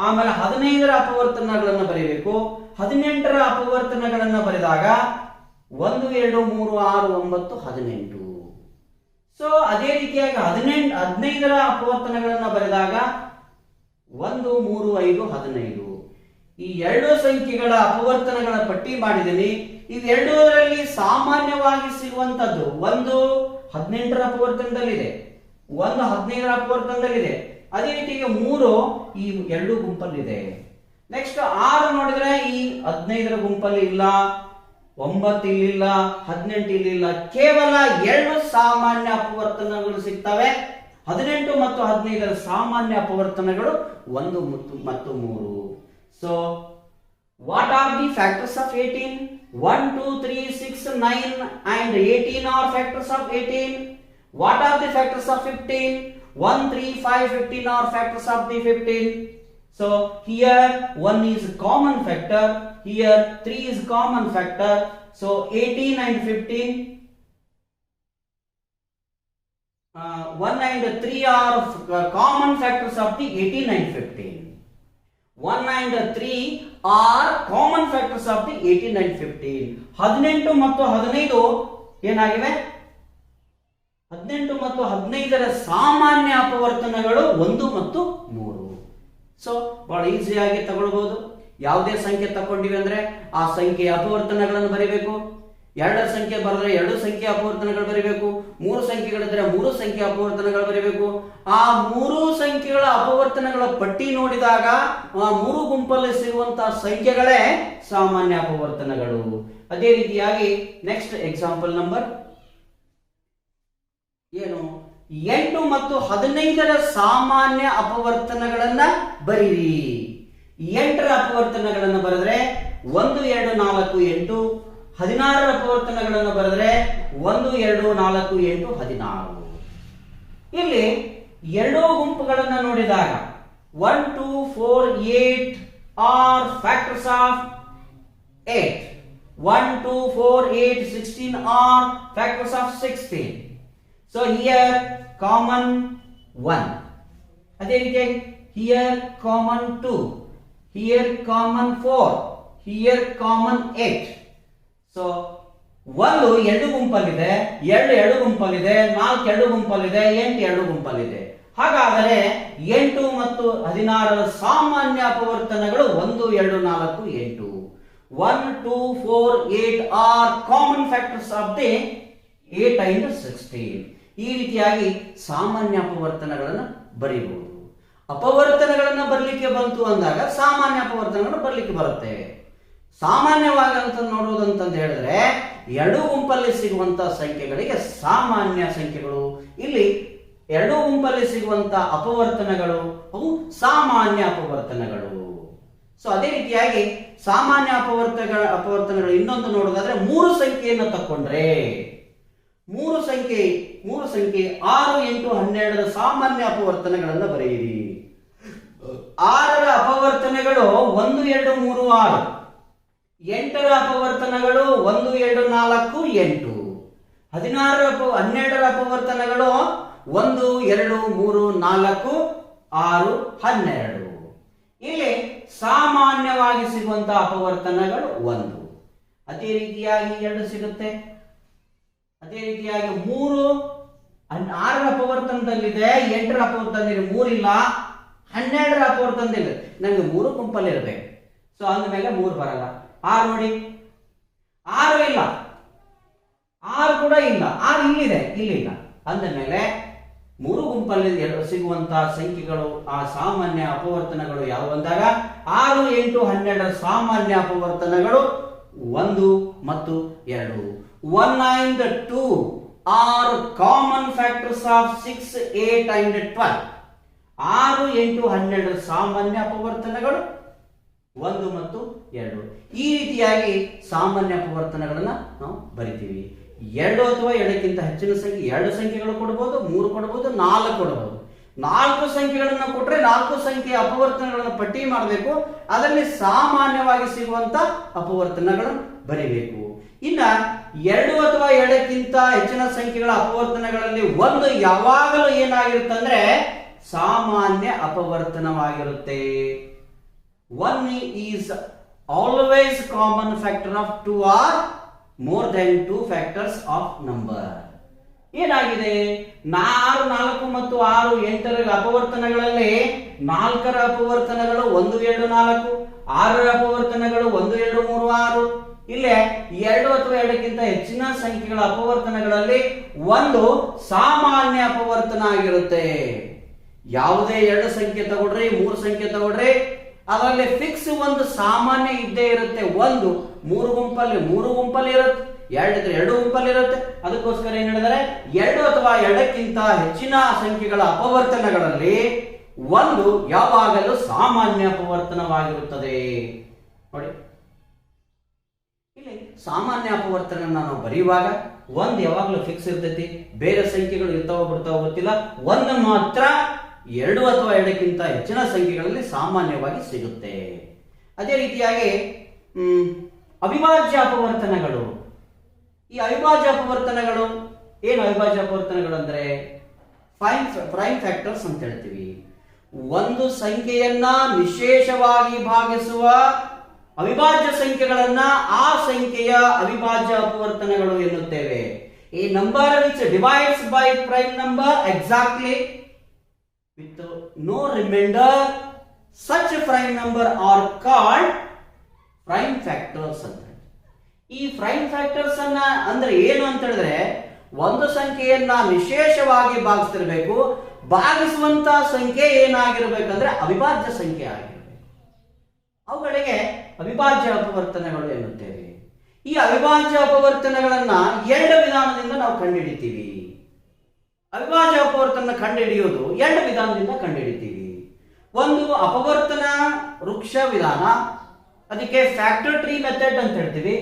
ಆಮೇಲೆ 15ರ ಅಪವರ್ತನಗಳನ್ನು ಬರೀಬೇಕು. 18ರ ಅಪವರ್ತನಗಳನ್ನು ಬರೆದಾಗ 1 2 3 6 9 18. ಸೊ ಅದೇ ರೀತಿಯಾಗಿ 15ರ ಅಪವರ್ತನಗಳನ್ನು ಬರೆದಾಗ 1 3 5 15. ಈ ಎರಡು ಸಂಖ್ಯೆಗಳ ಅಪವರ್ತನಗಳ ಪಟ್ಟಿ ಮಾಡಿದ್ದೀನಿ. ಇವೆರಡರಲ್ಲಿ ಸಾಮಾನ್ಯವಾಗಿ ಸಿಗುವಂತದ್ದು ಒಂದು 18ರ ಅಪವರ್ತನದಲ್ಲಿದೆ, ಒಂದು 15ರ ಅಪವರ್ತನದಲ್ಲಿದೆ. ಅದೇ ರೀತಿಗೆ 3 ಈ ಎರಡು ಗುಂಪಲ್ಲಿದೆ. ನೆಕ್ಸ್ಟ್ 6 ನೋಡಿದ್ರೆ ಈ 15ರ ಗುಂಪಲ್ಲಿ ಇಲ್ಲ, 9 ಇಲ್ಲಿಲ್ಲ, 18 ಇಲ್ಲಿಲ್ಲ. ಕೇವಲ ಎರಡು ಸಾಮಾನ್ಯ ಅಪವರ್ತನಗಳು ಸಿಗ್ತವೆ. 18 ಮತ್ತು 15ರ ಸಾಮಾನ್ಯ ಅಪವರ್ತನಗಳು 1 ಮತ್ತು 3. So what are the factors of 18? 1 2 3 6 9 and 18 are factors of 18. What are the factors of 15? 1 3 5 15 are factors of the 15. So here 1 is common factor, here 3 is common factor. So 18 and 15, 1 and 3 are common factors of the 18 and 15. 1 and 3 are common factors of the 18 and 15. 18 ಮತ್ತು 15 ಏನಾಗಿವೆ? 18 ಮತ್ತು 15ರ ಸಾಮಾನ್ಯ ಅಪವರ್ತನಗಳು 1 ಮತ್ತು 3. So ಬಹಳ ಈಸಿಯಾಗಿ ತಗೊಳ್ಬಹುದು. ಯಾವುದೇ ಸಂಖ್ಯೆ ತಗೊಂಡಿವಿ ಅಂದ್ರೆ ಆ ಸಂಖ್ಯೆಯ ಅಪವರ್ತನಗಳನ್ನು ಬರೀಬೇಕು. ಎರಡರ ಸಂಖ್ಯೆ ಬರೆದ್ರೆ ಎರಡು ಸಂಖ್ಯೆ ಅಪವರ್ತನಗಳು ಬರೀಬೇಕು. ಮೂರು ಸಂಖ್ಯೆಗಳಿದ್ರೆ ಮೂರು ಸಂಖ್ಯೆ ಅಪವರ್ತನಗಳು ಬರೀಬೇಕು. ಆ ಮೂರು ಸಂಖ್ಯೆಗಳ ಅಪವರ್ತನಗಳ ಪಟ್ಟಿ ನೋಡಿದಾಗ ಆ ಮೂರು ಗುಂಪಲ್ಲಿ ಸಿಗುವಂತಹ ಸಂಖ್ಯೆಗಳೇ ಸಾಮಾನ್ಯ ಅಪವರ್ತನಗಳು. ಅದೇ ರೀತಿಯಾಗಿ ನೆಕ್ಸ್ಟ್ ಎಕ್ಸಾಂಪಲ್ ನಂಬರ್ ಏನು? 8 ಮತ್ತು 15ರ ಸಾಮಾನ್ಯ ಅಪವರ್ತನಗಳನ್ನ ಬರೀರಿ. 8ರ ಅಪವರ್ತನಗಳನ್ನು ಬರೆದ್ರೆ 1 2 4 8. 16ರ ಅಪವರ್ತನಗಳನ್ನು ಬರೆದ್ರೆ 1 2 4 8 16. ಇಲ್ಲಿ ಎರಡೂ ಗುಂಪುಗಳನ್ನು ನೋಡಿದಾಗ 1 2 4 8 are factors of 8. 1 2 4 8 16 are factors of 16. So here common 1. ಅದೇ ರೀತಿಯಾಗಿ here common 2, here common 4, here common 8. So 1 ಎರಡು ಗುಂಪಲ್ಲಿದೆ, 2 ಎರಡು ಗುಂಪಲ್ಲಿದೆ, 4 ಎರಡು ಗುಂಪಲ್ಲಿದೆ, 8 ಎರಡು ಗುಂಪಲ್ಲಿದೆ. ಹಾಗಾದರೆ 8 ಮತ್ತು 16ರ ಸಾಮಾನ್ಯ ಅಪವರ್ತನಗಳು 1 2 4 8. 1 2 4 8 are common factors of the 8 and 16. ಈ ರೀತಿಯಾಗಿ ಸಾಮಾನ್ಯ ಅಪವರ್ತನಗಳನ್ನು ಬರೀಬಹುದು. ಅಪವರ್ತನಗಳನ್ನು ಬರಲಿಕ್ಕೆ ಬಂತು ಅಂದಾಗ ಸಾಮಾನ್ಯ ಅಪವರ್ತನಗಳು ಬರಲಿಕ್ಕೆ ಬರುತ್ತೆ. ಸಾಮಾನ್ಯವಾಗಿ ಅಂತ ನೋಡುವುದಂತಂದು ಹೇಳಿದ್ರೆ ಎರಡು ಗುಂಪಲ್ಲಿ ಸಿಗುವಂತಹ ಸಂಖ್ಯೆಗಳಿಗೆ ಸಾಮಾನ್ಯ ಸಂಖ್ಯೆಗಳು. ಇಲ್ಲಿ ಎರಡು ಗುಂಪಲ್ಲಿ ಸಿಗುವಂತಹ ಅಪವರ್ತನಗಳು ಅವು ಸಾಮಾನ್ಯ ಅಪವರ್ತನಗಳು. ಸೊ ಅದೇ ರೀತಿಯಾಗಿ ಸಾಮಾನ್ಯ ಅಪವರ್ತನಗಳು ಇನ್ನೊಂದು ನೋಡೋದಾದ್ರೆ ಮೂರು ಸಂಖ್ಯೆಯನ್ನು ತಕೊಂಡ್ರೆ ಮೂರು ಸಂಖ್ಯೆ 6 8 12ರ ಸಾಮಾನ್ಯ ಅಪವರ್ತನಗಳನ್ನು ಬರೆಯಿರಿ. 6ರ ಅಪವರ್ತನಗಳು 1 2 3 6. 8ರ ಅಪವರ್ತನಗಳು 1 2 4 8. 12ರ ಅಪವರ್ತನಗಳು 1 2 3 4 6 12. ಇಲ್ಲಿ ಸಾಮಾನ್ಯವಾಗಿ ಸಿಗುವಂತಹ ಅಪವರ್ತನಗಳು 1. ಅದೇ ರೀತಿಯಾಗಿ 2 ಸಿಗುತ್ತೆ. ಅದೇ ರೀತಿಯಾಗಿ 3 6ರ ಅಪವರ್ತನದಲ್ಲಿದೆ, 8ರ ಅಪವರ್ತನದಲ್ಲಿ 3 ಇಲ್ಲ, 12ರ ಅಪವರ್ತನದಲ್ಲಿ ನಮಗೆ 3 ಗುಂಪಲ್ಲಿ ಇರಬೇಕು. ಸೊ ಅಂದಮೇಲೆ 3 ಬರಲ್ಲ. 6 ನೋಡಿ 6 ಇಲ್ಲ, 6 ಕೂಡ ಇಲ್ಲ, 6 ಇಲ್ಲಿದೆ, ಇಲ್ಲಿಲ್ಲ. ಅಂದಮೇಲೆ 3 ಗುಂಪಲ್ಲಿ ಸಿಗುವಂತಹ ಸಂಖ್ಯೆಗಳು ಆ ಸಾಮಾನ್ಯ ಅಪವರ್ತನಗಳು ಯಾವುವು ಅಂದಾಗ 6 8 12ರ ಸಾಮಾನ್ಯ ಅಪವರ್ತನಗಳು 1 ಮತ್ತು 2. 1 and 2 are common factors of 6 8 and 12. 6 8 12ರ ಸಾಮಾನ್ಯ ಅಪವರ್ತನಗಳು 1 ಮತ್ತು 2. ಈ ರೀತಿಯಾಗಿ ಸಾಮಾನ್ಯ ಅಪವರ್ತನಗಳನ್ನ ನಾವು ಬರಿತೀವಿ. 2 ಅಥವಾ 2ಕ್ಕಿಂತ ಹೆಚ್ಚಿನ ಸಂಖ್ಯೆ 2 ಸಂಖ್ಯೆಗಳು ಕೊಡಬಹುದು, 3 ಕೊಡಬಹುದು, 4 ಕೊಡಬಹುದು. 4 ಸಂಖ್ಯೆಗಳನ್ನು ಕೊಟ್ರೆ 4 ಸಂಖ್ಯೆಯ ಅಪವರ್ತನಗಳನ್ನು ಪಟ್ಟಿ ಮಾಡಬೇಕು, ಅದರಲ್ಲಿ ಸಾಮಾನ್ಯವಾಗಿ ಸಿಗುವಂತ ಅಪವರ್ತನಗಳನ್ನು ಬರೀಬೇಕು. ಇನ್ನ 2 ಅಥವಾ 2ಕ್ಕಿಂತ ಹೆಚ್ಚಿನ ಸಂಖ್ಯೆಗಳ ಅಪವರ್ತನಗಳಲ್ಲಿ ಒಂದು ಯಾವಾಗಲೂ ಏನಾಗಿರುತ್ತೆ ಅಂದ್ರೆ ಸಾಮಾನ್ಯ ಅಪವರ್ತನವಾಗಿರುತ್ತೆ. 1 is always common factor of 2 or more than 2 factors of number. ಏನಾಗಿದೆ 4 ಮತ್ತು 6 8ರ ಅಪವರ್ತನಗಳಲ್ಲಿ 4ರ ಅಪವರ್ತನಗಳು 1 2 4, 6ರ ಅಪವರ್ತನಗಳು 1 2 3 6. ಇಲ್ಲೇ 2 ಅಥವಾ 2ಕ್ಕಿಂತ ಹೆಚ್ಚಿನ ಸಂಖ್ಯೆಗಳ ಅಪವರ್ತನಗಳಲ್ಲಿ ಒಂದು ಸಾಮಾನ್ಯ ಅಪವರ್ತನ ಆಗಿರುತ್ತೆ. ಯಾವುದೇ 2 ಸಂಖ್ಯೆ ತಗೊಳ್ರಿ 3 ಸಂಖ್ಯೆ ತಗೊಳ್ರಿ, ಅದರಲ್ಲಿ ಫಿಕ್ಸ್ ಒಂದು ಸಾಮಾನ್ಯ ಇದ್ದೇ ಇರುತ್ತೆ. ಒಂದು 3 ಗುಂಪಲ್ಲಿ ಇರುತ್ತೆ, 2 ಇದ್ರೆ 2 ಗುಂಪಲ್ಲಿ ಇರುತ್ತೆ. ಅದಕ್ಕೋಸ್ಕರ ಏನ್ ಹೇಳಿದರೆ 2 ಅಥವಾ 2ಕ್ಕಿಂತ ಹೆಚ್ಚಿನ ಸಂಖ್ಯೆಗಳ ಅಪವರ್ತನಗಳಲ್ಲಿ ಒಂದು ಯಾವಾಗಲೂ ಸಾಮಾನ್ಯ ಅಪವರ್ತನವಾಗಿರುತ್ತದೆ. ನೋಡಿ ಇಲ್ಲಿ ಸಾಮಾನ್ಯ ಅಪವರ್ತನ ನಾವು ಬರೆಯುವಾಗ ಒಂದು ಯಾವಾಗಲೂ ಫಿಕ್ಸ್ ಇರ್ತೈತಿ, ಬೇರೆ ಸಂಖ್ಯೆಗಳು ಇರ್ತಾವ ಬಿಡ್ತಾವ ಗೊತ್ತಿಲ್ಲ. ಒಂದು ಮಾತ್ರ 2 ಅಥವಾ 2ಕ್ಕಿಂತ ಹೆಚ್ಚಿನ ಸಂಖ್ಯೆಗಳಲ್ಲಿ ಸಾಮಾನ್ಯವಾಗಿ ಸಿಗುತ್ತೆ. ಅದೇ ರೀತಿಯಾಗಿ ಅವಿಭಾಜ್ಯ ಅಪವರ್ತನಗಳು. ಈ ಅವಿಭಾಜ್ಯ ಅಪವರ್ತನಗಳು ಏನು? ಅವಿಭಾಜ್ಯ ಅಪವರ್ತನಗಳು ಅಂದ್ರೆ ಪ್ರೈಮ್ ಫ್ಯಾಕ್ಟರ್ಸ್ ಅಂತ ಹೇಳ್ತೀವಿ. ಒಂದು ಸಂಖ್ಯೆಯನ್ನ ನಿಶೇಷವಾಗಿ ಭಾಗಿಸುವ ಅವಿಭಾಜ್ಯ ಸಂಖ್ಯೆಗಳನ್ನ ಆ ಸಂಖ್ಯೆಯ ಅವಿಭಾಜ್ಯ ಅಪವರ್ತನಗಳು ಎನ್ನುತ್ತೇವೆ. ಈ number which divides by prime number exactly with no remainder, such prime number are called prime factors ಅಂತ. ಈ ಪ್ರೈಮ್ ಫ್ಯಾಕ್ಟರ್ಸ್ ಅನ್ನ ಅಂದ್ರೆ ಏನು ಅಂತ ಹೇಳಿದ್ರೆ ಒಂದು ಸಂಖ್ಯೆಯನ್ನ ವಿಶೇಷವಾಗಿ ಭಾಗಿಸ್ತಿರ್ಬೇಕು, ಭಾಗಿಸುವಂತ ಸಂಖ್ಯೆ ಏನಾಗಿರ್ಬೇಕಂದ್ರೆ ಅವಿಭಾಜ್ಯ ಸಂಖ್ಯೆ ಆಗಿರಬೇಕು. ಅವುಗಳಿಗೆ ಅವಿಭಾಜ್ಯ ಅಪವರ್ತನಗಳು ಎನ್ನುತ್ತೇವೆ. ಈ ಅವಿಭಾಜ್ಯ ಅಪವರ್ತನಗಳನ್ನ 2 ವಿಧಾನದಿಂದ ನಾವು ಕಂಡುಹಿಡಿತೀವಿ. ಅವಿಭಾಜ್ಯ ಅಪವರ್ತನ ಕಂಡುಹಿಡಿಯೋದು 2 ವಿಧಾನದಿಂದ ಕಂಡುಹಿಡಿತೀವಿ. ಒಂದು ಅಪವರ್ತನ ವೃಕ್ಷ ವಿಧಾನ, ಅದಕ್ಕೆ ಫ್ಯಾಕ್ಟರ್ ಟ್ರೀ ಮೆಥಡ್ ಅಂತ ಹೇಳ್ತೀವಿ.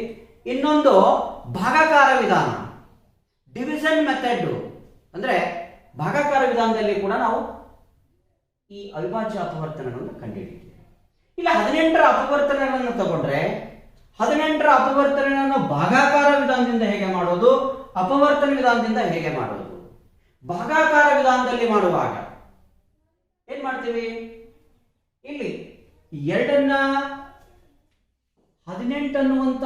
ಇನ್ನೊಂದು ಭಾಗಾಕಾರ ವಿಧಾನ, ಡಿವಿಷನ್ ಮೆಥಡ್. ಅಂದ್ರೆ ಭಾಗಾಕಾರ ವಿಧಾನದಲ್ಲಿ ಕೂಡ ನಾವು ಈ ಅವಿಭಾಜ್ಯ ಅಪವರ್ತನಗಳನ್ನು ಕಂಡುಹಿಡಿತೀವಿ. ಇಲ್ಲ 18ರ ಅಪವರ್ತನಗಳನ್ನು ತಗೊಂಡ್ರೆ 18ರ ಅಪವರ್ತನಗಳನ್ನು ಭಾಗಾಕಾರ ವಿಧಾನದಿಂದ ಹೇಗೆ ಮಾಡೋದು, ಅಪವರ್ತನ ವಿಧಾನದಿಂದ ಹೇಗೆ ಮಾಡೋದು. ಭಾಗಾಕಾರ ವಿಧಾನದಲ್ಲಿ ಮಾಡುವಾಗ ಏನ್ ಮಾಡ್ತೀವಿ, ಇಲ್ಲಿ 2ನ್ನ 18 ಅನ್ನುವಂತ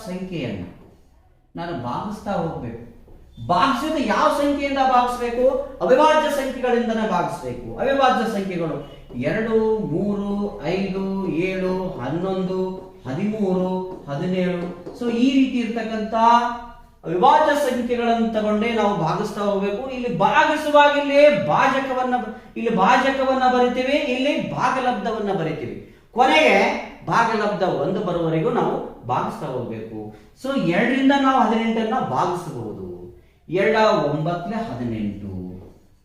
ಸಂಖ್ಯೆಯನ್ನ ನಾನು ಭಾಗಿಸ್ತಾ ಹೋಗ್ಬೇಕು. ಭಾಗಿಸಿದ ಯಾವ ಸಂಖ್ಯೆಯಿಂದ ಭಾಗಿಸ್ಬೇಕು? ಅವಿಭಾಜ್ಯ ಸಂಖ್ಯೆಗಳಿಂದನೇ ಭಾಗಿಸ್ಬೇಕು. ಅವಿಭಾಜ್ಯ ಸಂಖ್ಯೆಗಳು 2 3 5 7 11 13 17. ಸೊ ಈ ರೀತಿ ಇರ್ತಕ್ಕಂಥ ಅವಿಭಾಜ್ಯ ಸಂಖ್ಯೆಗಳನ್ನು ತಗೊಂಡೇ ನಾವು ಭಾಗಿಸ್ತಾ ಹೋಗ್ಬೇಕು. ಇಲ್ಲಿ ಭಾಗಿಸುವಾಗ ಇಲ್ಲಿ ಭಾಜಕವನ್ನ ಬರಿತೀವಿ, ಇಲ್ಲಿ ಭಾಗಲಬ್ಧವನ್ನ ಬರಿತೀವಿ. ಕೊನೆಗೆ ಭಾಗಲಬ್ಧ 1 ಬರುವವರೆಗೂ ನಾವು ಭಾಗಿಸ್ತಾ ಹೋಗ್ಬೇಕು. ಸೊ 2ರಿಂದ ನಾವು 18ಅನ್ನ ಭಾಗಿಸಬಹುದು. 2 9 18.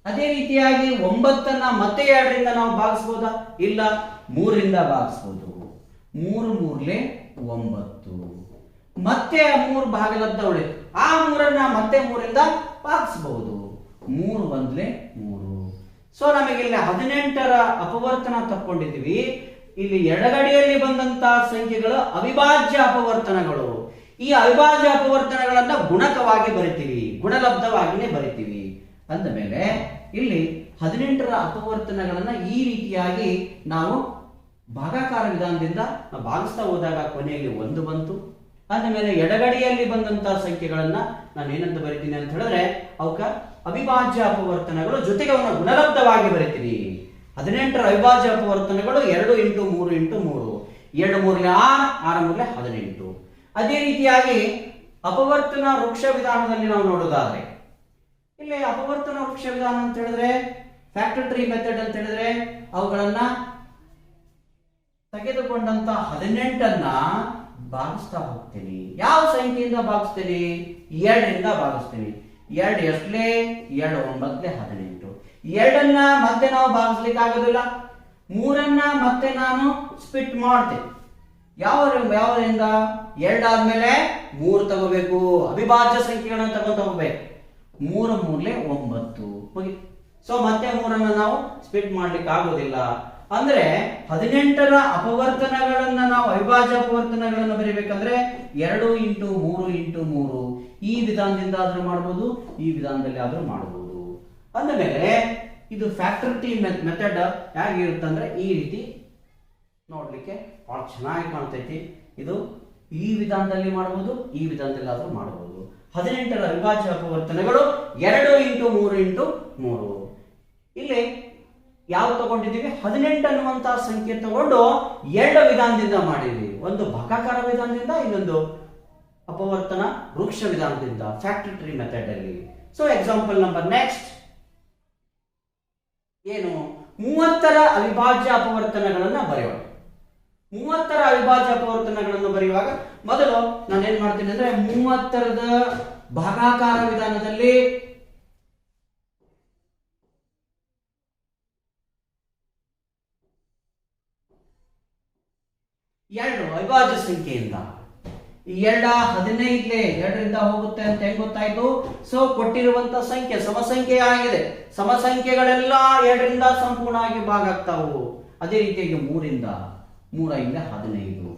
ಅದೇ ರೀತಿಯಾಗಿ 9ಅನ್ನ ಮತ್ತೆ 2ರಿಂದ ನಾವು ಭಾಗಿಸಬಹುದಾ? ಇಲ್ಲ, 3ರಿಂದ ಭಾಗಿಸಬಹುದು. 3 3 9. ಮತ್ತೆ 3 ಭಾಗಲಬ್ಧ ಉಳಿತು, ಆ 3ಅನ್ನ ಮತ್ತೆ 3ರಿಂದ ಭಾಗಿಸಬಹುದು. 3 1 3. ಸೊ ನಮಗೆ ಇಲ್ಲಿ 18ರ ಅಪವರ್ತನ ತಕ್ಕೊಂಡಿದ್ದೀವಿ. ಇಲ್ಲಿ ಎಡಗಡೆಯಲ್ಲಿ ಬಂದಂತಹ ಸಂಖ್ಯೆಗಳು ಅವಿಭಾಜ್ಯ ಅಪವರ್ತನಗಳು. ಈ ಅವಿಭಾಜ್ಯ ಅಪವರ್ತನಗಳನ್ನ ಗುಣಕವಾಗಿ ಬರಿತೀವಿ, ಗುಣಲಬ್ಧವಾಗಿನೇ ಬರಿತೀವಿ. ಅಂದ ಮೇಲೆ ಇಲ್ಲಿ 18ರ ಅಪವರ್ತನಗಳನ್ನ ಈ ರೀತಿಯಾಗಿ ನಾವು ಭಾಗಾಕಾರ ವಿಧಾನದಿಂದ ಭಾಗಿಸ್ತಾ ಹೋದಾಗ ಕೊನೆಯಲ್ಲಿ 1 ಬಂತು. ಅಂದಮೇಲೆ ಎಡಗಡೆಯಲ್ಲಿ ಬಂದಂತಹ ಸಂಖ್ಯೆಗಳನ್ನ ನಾನು ಏನಂತ ಬರಿತೀನಿ ಅಂತ ಹೇಳಿದ್ರೆ ಅವಕ್ಕ ಅವಿಭಾಜ್ಯ ಅಪವರ್ತನಗಳು, ಜೊತೆಗೆ ಅವನ್ನ ಗುಣಲಬ್ಧವಾಗಿ ಬರಿತೀನಿ. 18ರ ಅವಿಭಾಜ್ಯ ಅಪವರ್ತನಗಳು 2 × 3 × 3, 2 3 6, 6 3 18. ಅದೇ ರೀತಿಯಾಗಿ ಅಪವರ್ತನ ವೃಕ್ಷ ವಿಧಾನದಲ್ಲಿ ನಾವು ನೋಡೋದಾದ್ರೆ ಇಲ್ಲಿ ಅಪವರ್ತನ ವೃಕ್ಷ ವಿಧಾನ ಅಂತ ಹೇಳಿದ್ರೆ ಫ್ಯಾಕ್ಟರ್ ಟ್ರೀ ಮೆಥಡ್ ಅಂತ ಹೇಳಿದ್ರೆ ಅವುಗಳನ್ನ ತೆಗೆದುಕೊಂಡಂತ 18ಅನ್ನ ಭಾಗಿಸ್ತಾ ಹೋಗ್ತೀನಿ. ಯಾವ ಸಂಖ್ಯೆಯಿಂದ ಭಾಗಿಸ್ತೀನಿ? 2ರಿಂದ ಭಾಗಿಸ್ತೀನಿ. 2 ಎಷ್ಟಲೇ? 2 9 18. 2ಅನ್ನ ಮತ್ತೆ ನಾವು ಭಾಗಿಸ್ಲಿಕ್ಕೆ ಆಗೋದಿಲ್ಲ. 3ಅನ್ನ ಮತ್ತೆ ನಾನು ಸ್ಪಿಟ್ ಮಾಡ್ತೇನೆ. ಯಾವರಿಂದ 2 ಆದ್ಮೇಲೆ 3 ತಗೋಬೇಕು. ಅವಿಭಾಜ್ಯ ಸಂಖ್ಯೆಗಳನ್ನ ತಗೊಂಡು ಹೋಗ್ಬೇಕು. 3 ಮೂರ್ಲೆ 9 ಹೋಗಿ. ಸೊ ಮತ್ತೆ 3 ನಾವು ಸ್ಪ್ಲಿಟ್ ಮಾಡ್ಲಿಕ್ಕೆ ಆಗೋದಿಲ್ಲ. ಅಂದ್ರೆ 18ರ ಅಪವರ್ತನಗಳನ್ನ ನಾವು ಅವಿಭಾಜ್ಯ ಅಪವರ್ತನಗಳನ್ನ ಬರೀಬೇಕಂದ್ರೆ 2 × 3 × 3 ಈ ವಿಧಾನದಿಂದ ಆದ್ರೂ ಮಾಡಬಹುದು, ಈ ವಿಧಾನದಲ್ಲಿ ಆದ್ರೂ ಮಾಡಬಹುದು. ಅಂದಮೇಲೆ ಇದು ಫ್ಯಾಕ್ಟರ್ ಟ್ರೀ ಮೆಥಡ್ ಹೇಗಿರುತ್ತಂದ್ರೆ ಈ ರೀತಿ ನೋಡ್ಲಿಕ್ಕೆ ಬಹಳ ಚೆನ್ನಾಗಿ ಕಾಣ್ತೈತಿ. ಇದು ಈ ವಿಧಾನದಲ್ಲಿ ಮಾಡಬಹುದು, ಈ ವಿಧಾನದಲ್ಲಿ ಆದ್ರೂ ಮಾಡಬಹುದು. 18ರ ಅವಿಭಾಜ್ಯ ಅಪವರ್ತನಗಳು 2 × 3 × 3. ಇಲ್ಲಿ ಯಾವ ತಗೊಂಡಿದ್ದೀವಿ? 18 ಅನ್ನುವಂತಹ ಸಂಖ್ಯೆ ತಗೊಂಡು 2 ವಿಧಾನದಿಂದ ಮಾಡಿದ್ವಿ. ಒಂದು ಭಾಗಾಕಾರ ವಿಧಾನದಿಂದ, ಇನ್ನೊಂದು ಅಪವರ್ತನ ವೃಕ್ಷ ವಿಧಾನದಿಂದ, ಫ್ಯಾಕ್ಟರ್ ಟ್ರೀ ಮೆಥಡ್ ಅಲ್ಲಿ. ಸೊ ಎಕ್ಸಾಂಪಲ್ ನಂಬರ್ ನೆಕ್ಸ್ಟ್ ಏನು? 30ರ ಅವಿಭಾಜ್ಯ ಅಪವರ್ತನಗಳನ್ನ ಬರೆಯೋಣ. 30ರ ಅವಿಭಾಜ್ಯ ಅಪವರ್ತನಗಳನ್ನು ಬರೆಯುವಾಗ ಮೊದಲು ನಾನು ಏನ್ ಮಾಡ್ತೀನಿ ಅಂದ್ರೆ 30ರದ ಭಾಗಾಕಾರ ವಿಧಾನದಲ್ಲಿ ಎರಡು ಅವಿಭಾಜ್ಯ ಸಂಖ್ಯೆಯಿಂದ ಈ 2ರಿಂದ ಹೋಗುತ್ತೆ ಅಂತ ಹೆಂಗ್ ಗೊತ್ತಾಯ್ತು? ಸೊ ಕೊಟ್ಟಿರುವಂತ ಸಂಖ್ಯೆ ಸಮಸಂಖ್ಯೆ ಆಗಿದೆ. ಸಮಸಂಖ್ಯೆಗಳೆಲ್ಲ 2ರಿಂದ ಸಂಪೂರ್ಣವಾಗಿ ಭಾಗ ಆಗ್ತಾವು. ಅದೇ ರೀತಿಯಾಗಿ 3ರಿಂದ 3 × 5 15.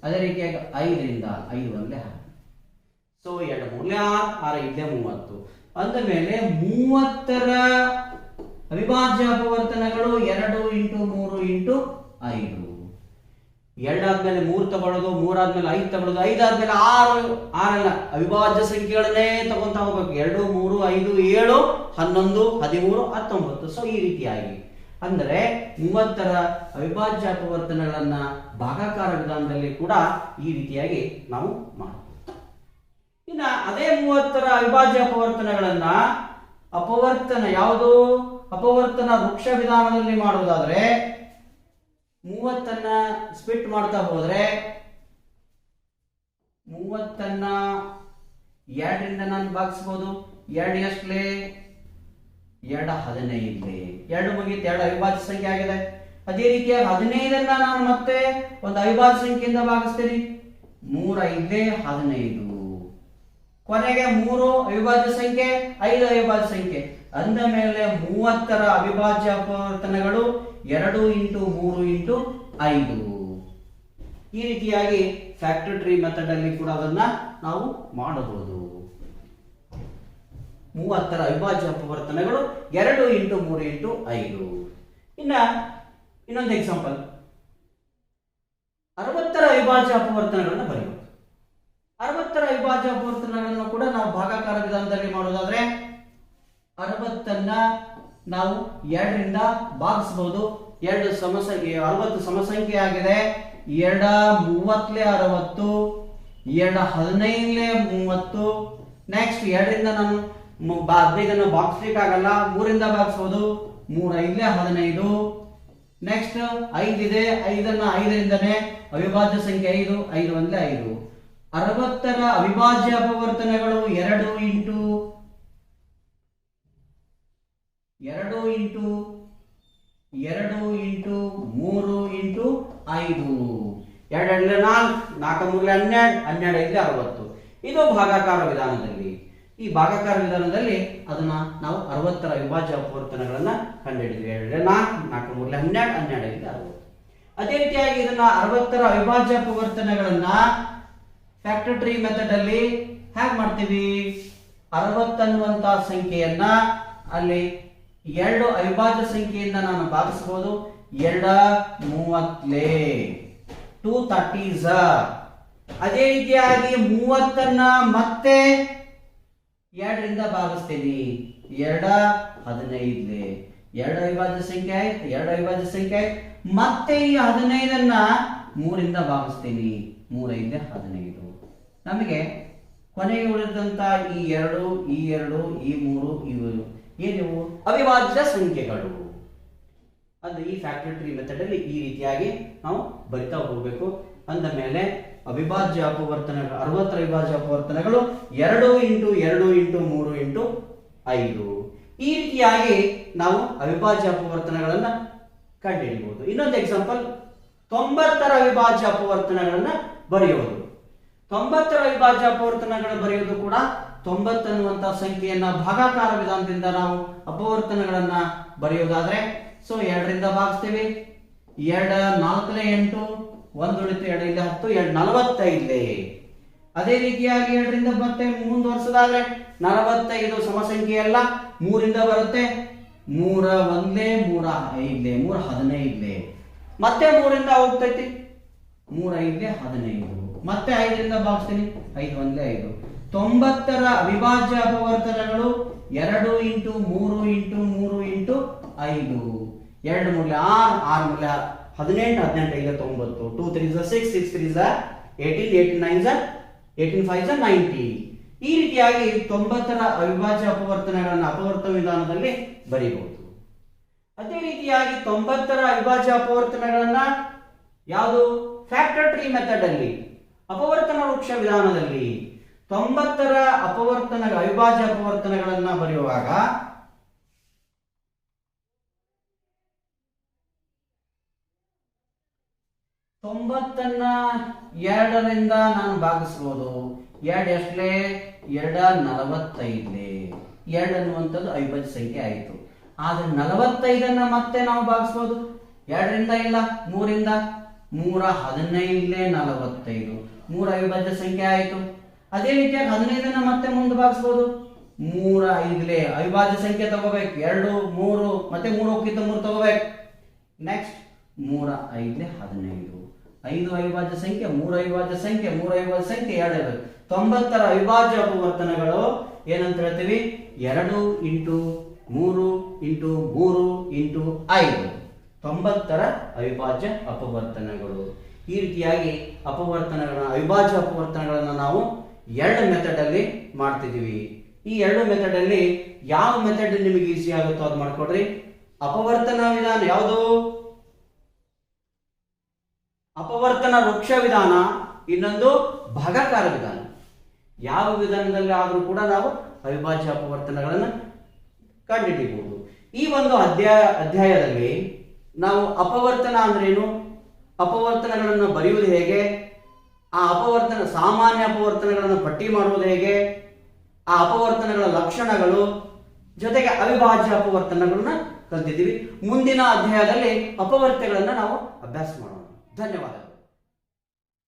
ಅದೇ ರೀತಿಯಾಗಿ 5ರಿಂದ 5 × 10. ಸೊ 2 × 3 6 × 5 30. ಅಂದ ಮೇಲೆ 30ರ ಅವಿಭಾಜ್ಯ ಅಪವರ್ತನಗಳು 2 × 3 × 5. 2 ಆದ್ಮೇಲೆ 3 ತಗೊಳ್ಳೋದು, 3 ಆದ್ಮೇಲೆ 5 ತಗೊಳ್ಳೋದು, 5 ಆದ್ಮೇಲೆ 6 ಅಲ್ಲ ಅವಿಭಾಜ್ಯ ಸಂಖ್ಯೆಗಳನ್ನೇ ತಗೊಂತ ಹೋಗ್ಬೇಕು. 2 3 5 7 11 13 19. ಸೊ ಈ ರೀತಿಯಾಗಿ ಅಂದ್ರೆ 30ರ ಅವಿಭಾಜ್ಯ ಅಪವರ್ತನಗಳನ್ನ ಭಾಗಾಕಾರ ವಿಧಾನದಲ್ಲಿ ಕೂಡ ಈ ರೀತಿಯಾಗಿ ನಾವು ಮಾಡಬಹುದು. ಇನ್ನ ಅದೇ 30ರ ಅವಿಭಾಜ್ಯ ಅಪವರ್ತನಗಳನ್ನ ಅಪವರ್ತನ ಯಾವುದು? ಅಪವರ್ತನ ವೃಕ್ಷ ವಿಧಾನದಲ್ಲಿ ಮಾಡುವುದಾದ್ರೆ 30ನ್ನ ಸ್ಪ್ಲಿಟ್ ಮಾಡ್ತಾ ಹೋದ್ರೆ 30ನ್ನ 2ರಿಂದ ನಾನು ಭಾಗಿಸಬಹುದು. 2 ಎಷ್ಟಲೇ? 2 15. 2 ಮುಗಿತು, 2 ಅವಿಭಾಜ್ಯ ಸಂಖ್ಯೆ ಆಗಿದೆ. ಅದೇ ರೀತಿಯಾಗಿ 15ನ್ನ ನಾನು ಮತ್ತೆ ಒಂದು ಅವಿಭಾಜ್ಯ ಸಂಖ್ಯೆಯಿಂದ ಭಾಗಿಸ್ತೀನಿ. 3 × 5 15. ಕೊನೆಗೆ 3 ಅವಿಭಾಜ್ಯ ಸಂಖ್ಯೆ, 5 ಅವಿಭಾಜ್ಯ ಸಂಖ್ಯೆ. ಅಂದ ಮೇಲೆ 30ರ ಅವಿಭಾಜ್ಯ ಅಪವರ್ತನಗಳು 2 × 3 × 5. ಈ ರೀತಿಯಾಗಿ ಫ್ಯಾಕ್ಟರ್ ಟ್ರೀ ಮೆಥಡ್ ಅಲ್ಲಿ ಕೂಡ ಅದನ್ನ ನಾವು ಮಾಡಬಹುದು. 30ರ ಅವಿಭಾಜ್ಯ ಅಪವರ್ತನಗಳು 2 × 3 × 5. ಇನ್ನೊಂದು ಎಕ್ಸಾಂಪಲ್ 60ರ ಅವಿಭಾಜ್ಯ ಅಪವರ್ತನಗಳನ್ನು ಬರೆಯುವುದು. 60ರ ಅವಿಭಾಜ್ಯ ಅಪವರ್ತನಗಳನ್ನು ಕೂಡ ನಾವು ಭಾಗಾಕಾರ ವಿಧಾನದಲ್ಲಿ ಮಾಡೋದಾದ್ರೆ 60ನ್ನ ನಾವು 2ರಿಂದ ಭಾಗಿಸಬಹುದು. 2 ಸಮಸಂಖ್ಯೆ 60 ಸಮಸಂಖ್ಯೆ ಆಗಿದೆ. 2 30 60, 2 15 30. ನೆಕ್ಸ್ಟ್ 2ರಿಂದ ನಾನು 15 ಭಾಗಿಸ್ಲಿಕ್ಕೆ ಆಗಲ್ಲ, 3ರಿಂದ ಭಾಗಿಸಬಹುದು. 3 5 15. ನೆಕ್ಸ್ಟ್ 5 ಇದೆ, 5ನ್ನ 5ರಿಂದನೇ ಅವಿಭಾಜ್ಯ ಸಂಖ್ಯೆ 5, 5 1 5. 60ರ ಅವಿಭಾಜ್ಯ ಅಪವರ್ತನಗಳು 2 × 2 × 2 × 3 × 5. 2 4, 4 3 12, 12 5 60. ಇದು ಭಾಗಾಕಾರ ವಿಧಾನದಲ್ಲಿ. ಈ ಭಾಗಾಕಾರ ವಿಧಾನದಲ್ಲಿ ಅದನ್ನ ನಾವು 60ರ ಅವಿಭಾಜ್ಯ ಅಪವರ್ತನಗಳನ್ನ ಕಂಡುಹಿಡಿದ್ವಿ. 2 4, 4 3 12, 12 5 60. ಅದೇ ರೀತಿಯಾಗಿ ಇದನ್ನ 60ರ ಅವಿಭಾಜ್ಯ ಅಪವರ್ತನಗಳನ್ನ ಫ್ಯಾಕ್ಟರ್ ಟ್ರೀ ಮೆಥಡ್ ಅಲ್ಲಿ ಹೇಗೆ ಮಾಡ್ತೀವಿ? 60 ಅನ್ನುವಂತ ಸಂಖ್ಯೆಯನ್ನ ಅಲ್ಲಿ 2 ಅವಿಭಾಜ್ಯ ಸಂಖ್ಯೆಯಿಂದ ನಾನು ಭಾಗಿಸಬಹುದು. 2 30 2 30s. ಅದೇ ರೀತಿಯಾಗಿ 30ನ್ನ ಮತ್ತೆ 2ರಿಂದ ಭಾಗಿಸ್ತೀನಿ. 2 15. 2 ಅವಿಭಾಜ್ಯ ಸಂಖ್ಯೆ ಆಯ್ತು, 2 ಅವಿಭಾಜ್ಯ ಸಂಖ್ಯೆ ಆಯ್ತು. ಮತ್ತೆ ಈ 15ನ್ನ 3ರಿಂದ ಭಾಗಿಸ್ತೀನಿ. 3 5 15. ನಮಗೆ ಕೊನೆಗೆ ಉಳಿದಂತ ಈ 2 ಈ 2 ಈ 3 ಇವು ಏನಿವು ಅವಿಭಾಜ್ಯ ಸಂಖ್ಯೆಗಳು. ಅದು ಈ ಫ್ಯಾಕ್ಟರ್ ಟ್ರೀ ಮೆಥಡ್ ಅಲ್ಲಿ ಈ ರೀತಿಯಾಗಿ ನಾವು ಬರಿತಾ ಹೋಗಬೇಕು. ಅಂದ ಮೇಲೆ ಅವಿಭಾಜ್ಯ ಅಪವರ್ತನಗಳು 60ರ ಅವಿಭಾಜ್ಯ ಅಪವರ್ತನಗಳು 2 × 2 × 3 × 5. ಈ ರೀತಿಯಾಗಿ ನಾವು ಅವಿಭಾಜ್ಯ ಅಪವರ್ತನಗಳನ್ನ ಕಂಡುಹಿಡಿಯಬಹುದು. ಇನ್ನೊಂದು ಎಕ್ಸಾಂಪಲ್ 90ರ ಅವಿಭಾಜ್ಯ ಅಪವರ್ತನಗಳನ್ನ ಬರೆಯುವುದು. 90ರ ಅವಿಭಾಜ್ಯ ಅಪವರ್ತನಗಳ ಬರೆಯುವುದು ಕೂಡ 90 ಅನ್ನುವಂತ ಸಂಖ್ಯೆಯನ್ನ ಭಾಗಾಕಾರ ವಿಧಾನದಿಂದ ನಾವು ಅಪವರ್ತನಗಳನ್ನ ಬರೆಯುವುದಾದ್ರೆ ಸೊ 2ರಿಂದ ಭಾಗಿಸ್ತೀವಿ. 2 4 8, 1 ಉಳಿತು 2 ಇಲ್ಲಿ 10, 2 45. ಅದೇ ರೀತಿಯಾಗಿ 2ರಿಂದ ಮತ್ತೆ ಮುಂದುವರಿಸೋದಾದ್ರೆ 45 ಸಮಸಂಖ್ಯೆ ಅಲ್ಲ, 3ರಿಂದ ಬರುತ್ತೆ. 3 1 3 5 3 15. ಮತ್ತೆ 3ರಿಂದ ಹೋಗ್ತೈತಿ, 3 5 15. ಮತ್ತೆ 5ರಿಂದ ಭಾಗಿಸ್ತೀನಿ, 5 1 5. 90ರ ಅವಿಭಾಜ್ಯ ಅಪವರ್ತನಗಳು 2 × 3 × 3 × 5. 2 ಮೂಲೆ 6, 6 ಮೂಲೆ 18, 18 5 90. 2 3 6, 6 3 18, 18 9 18 5 90. ಈ ರೀತಿಯಾಗಿ 90ರ ಅವಿಭಾಜ್ಯ ಅಪವರ್ತನಗಳನ್ನು ಅಪವರ್ತನ ವಿಧಾನದಲ್ಲಿ ಬರೀಬಹುದು. ಅದೇ ರೀತಿಯಾಗಿ 90ರ ಅವಿಭಾಜ್ಯ ಅಪವರ್ತನಗಳನ್ನ ಯಾವುದು ಫ್ಯಾಕ್ಟರ್ ಟ್ರೀ ಮೆಥಡ್ ಅಲ್ಲಿ, ಅಪವರ್ತನ ವೃಕ್ಷ ವಿಧಾನದಲ್ಲಿ 90ರ ಅವಿಭಾಜ್ಯ ಅಪವರ್ತನಗಳನ್ನ ಬರೆಯುವಾಗ ತೊಂಬತ್ತನ್ನ 2ರಿಂದ ನಾನು ಭಾಗಿಸಬಹುದು. 2 ಎಷ್ಟಲೇ 2 45. 2 ಅನ್ನುವಂಥದ್ದು ಅವಿಭಾಜ್ಯ ಸಂಖ್ಯೆ ಆಯಿತು. ಆದ್ರೆ 45ಅನ್ನ ಮತ್ತೆ ನಾವು ಭಾಗಿಸಬಹುದು. 2ರಿಂದ ಇಲ್ಲ, 3ರಿಂದ 3 15 45. 3 ಅವಿಭಾಜ್ಯ ಸಂಖ್ಯೆ ಆಯಿತು. ಅದೇ ರೀತಿಯಾಗಿ 15ಅನ್ನ ಮತ್ತೆ ಮುಂದೆ ಭಾಗಿಸಬಹುದು. 3 5 ಅವಿಭಾಜ್ಯ ಸಂಖ್ಯೆ ತಗೋಬೇಕು. 2 3 ಮತ್ತೆ 3 ಹೋಗಿತ್ತು 3 ತಗೋಬೇಕು. ನೆಕ್ಸ್ಟ್ 3 5 15. 5 ಅವಿಭಾಜ್ಯ ಸಂಖ್ಯೆ, 3 ಅವಿಭಾಜ್ಯ ಸಂಖ್ಯೆ, 3 ಅವಿಭಾಜ್ಯ ಸಂಖ್ಯೆ 2. 90ರ ಅವಿಭಾಜ್ಯ ಅಪವರ್ತನಗಳು ಏನಂತ ಹೇಳ್ತೀವಿ? 2 × 3 × 3 × 5. 90ರ ಅವಿಭಾಜ್ಯ ಅಪವರ್ತನಗಳು. ಈ ರೀತಿಯಾಗಿ ಅವಿಭಾಜ್ಯ ಅಪವರ್ತನಗಳನ್ನ ನಾವು 2 ಮೆಥಡ್ ಅಲ್ಲಿ ಮಾಡ್ತಿದೀವಿ. ಈ 2 ಮೆಥಡ್ ಅಲ್ಲಿ ಯಾವ ಮೆಥಡ್ ನಿಮಗೆ ಈಸಿ ಆಗುತ್ತೋ ಅದು ಮಾಡ್ಕೊಡ್ರಿ. ಅಪವರ್ತನ ವಿಧಾನ ಯಾವುದು? ಅಪವರ್ತನ ವೃಕ್ಷ ವಿಧಾನ, ಇನ್ನೊಂದು ಭಾಗಾಕಾರ ವಿಧಾನ. ಯಾವ ವಿಧಾನದಲ್ಲಿ ಆದ್ರೂ ಕೂಡ ನಾವು ಅವಿಭಾಜ್ಯ ಅಪವರ್ತನಗಳನ್ನು ಕಂಡುಹಿಡಿಯಬಹುದು. ಈ ಒಂದು ಅಧ್ಯಾಯದಲ್ಲಿ ನಾವು ಅಪವರ್ತನ ಅಂದ್ರೇನು, ಅಪವರ್ತನಗಳನ್ನು ಬರೆಯುವುದು ಹೇಗೆ, ಆ ಸಾಮಾನ್ಯ ಅಪವರ್ತನಗಳನ್ನು ಪಟ್ಟಿ ಮಾಡುವುದು ಹೇಗೆ, ಆ ಅಪವರ್ತನಗಳ ಲಕ್ಷಣಗಳು, ಜೊತೆಗೆ ಅವಿಭಾಜ್ಯ ಅಪವರ್ತನಗಳನ್ನ ಕಲಿತಿದ್ದೀವಿ. ಮುಂದಿನ ಅಧ್ಯಾಯದಲ್ಲಿ ಅಪವರ್ತನಗಳನ್ನು ನಾವು ಅಭ್ಯಾಸ ಮಾಡೋಣ. ಧನ್ಯವಾದ.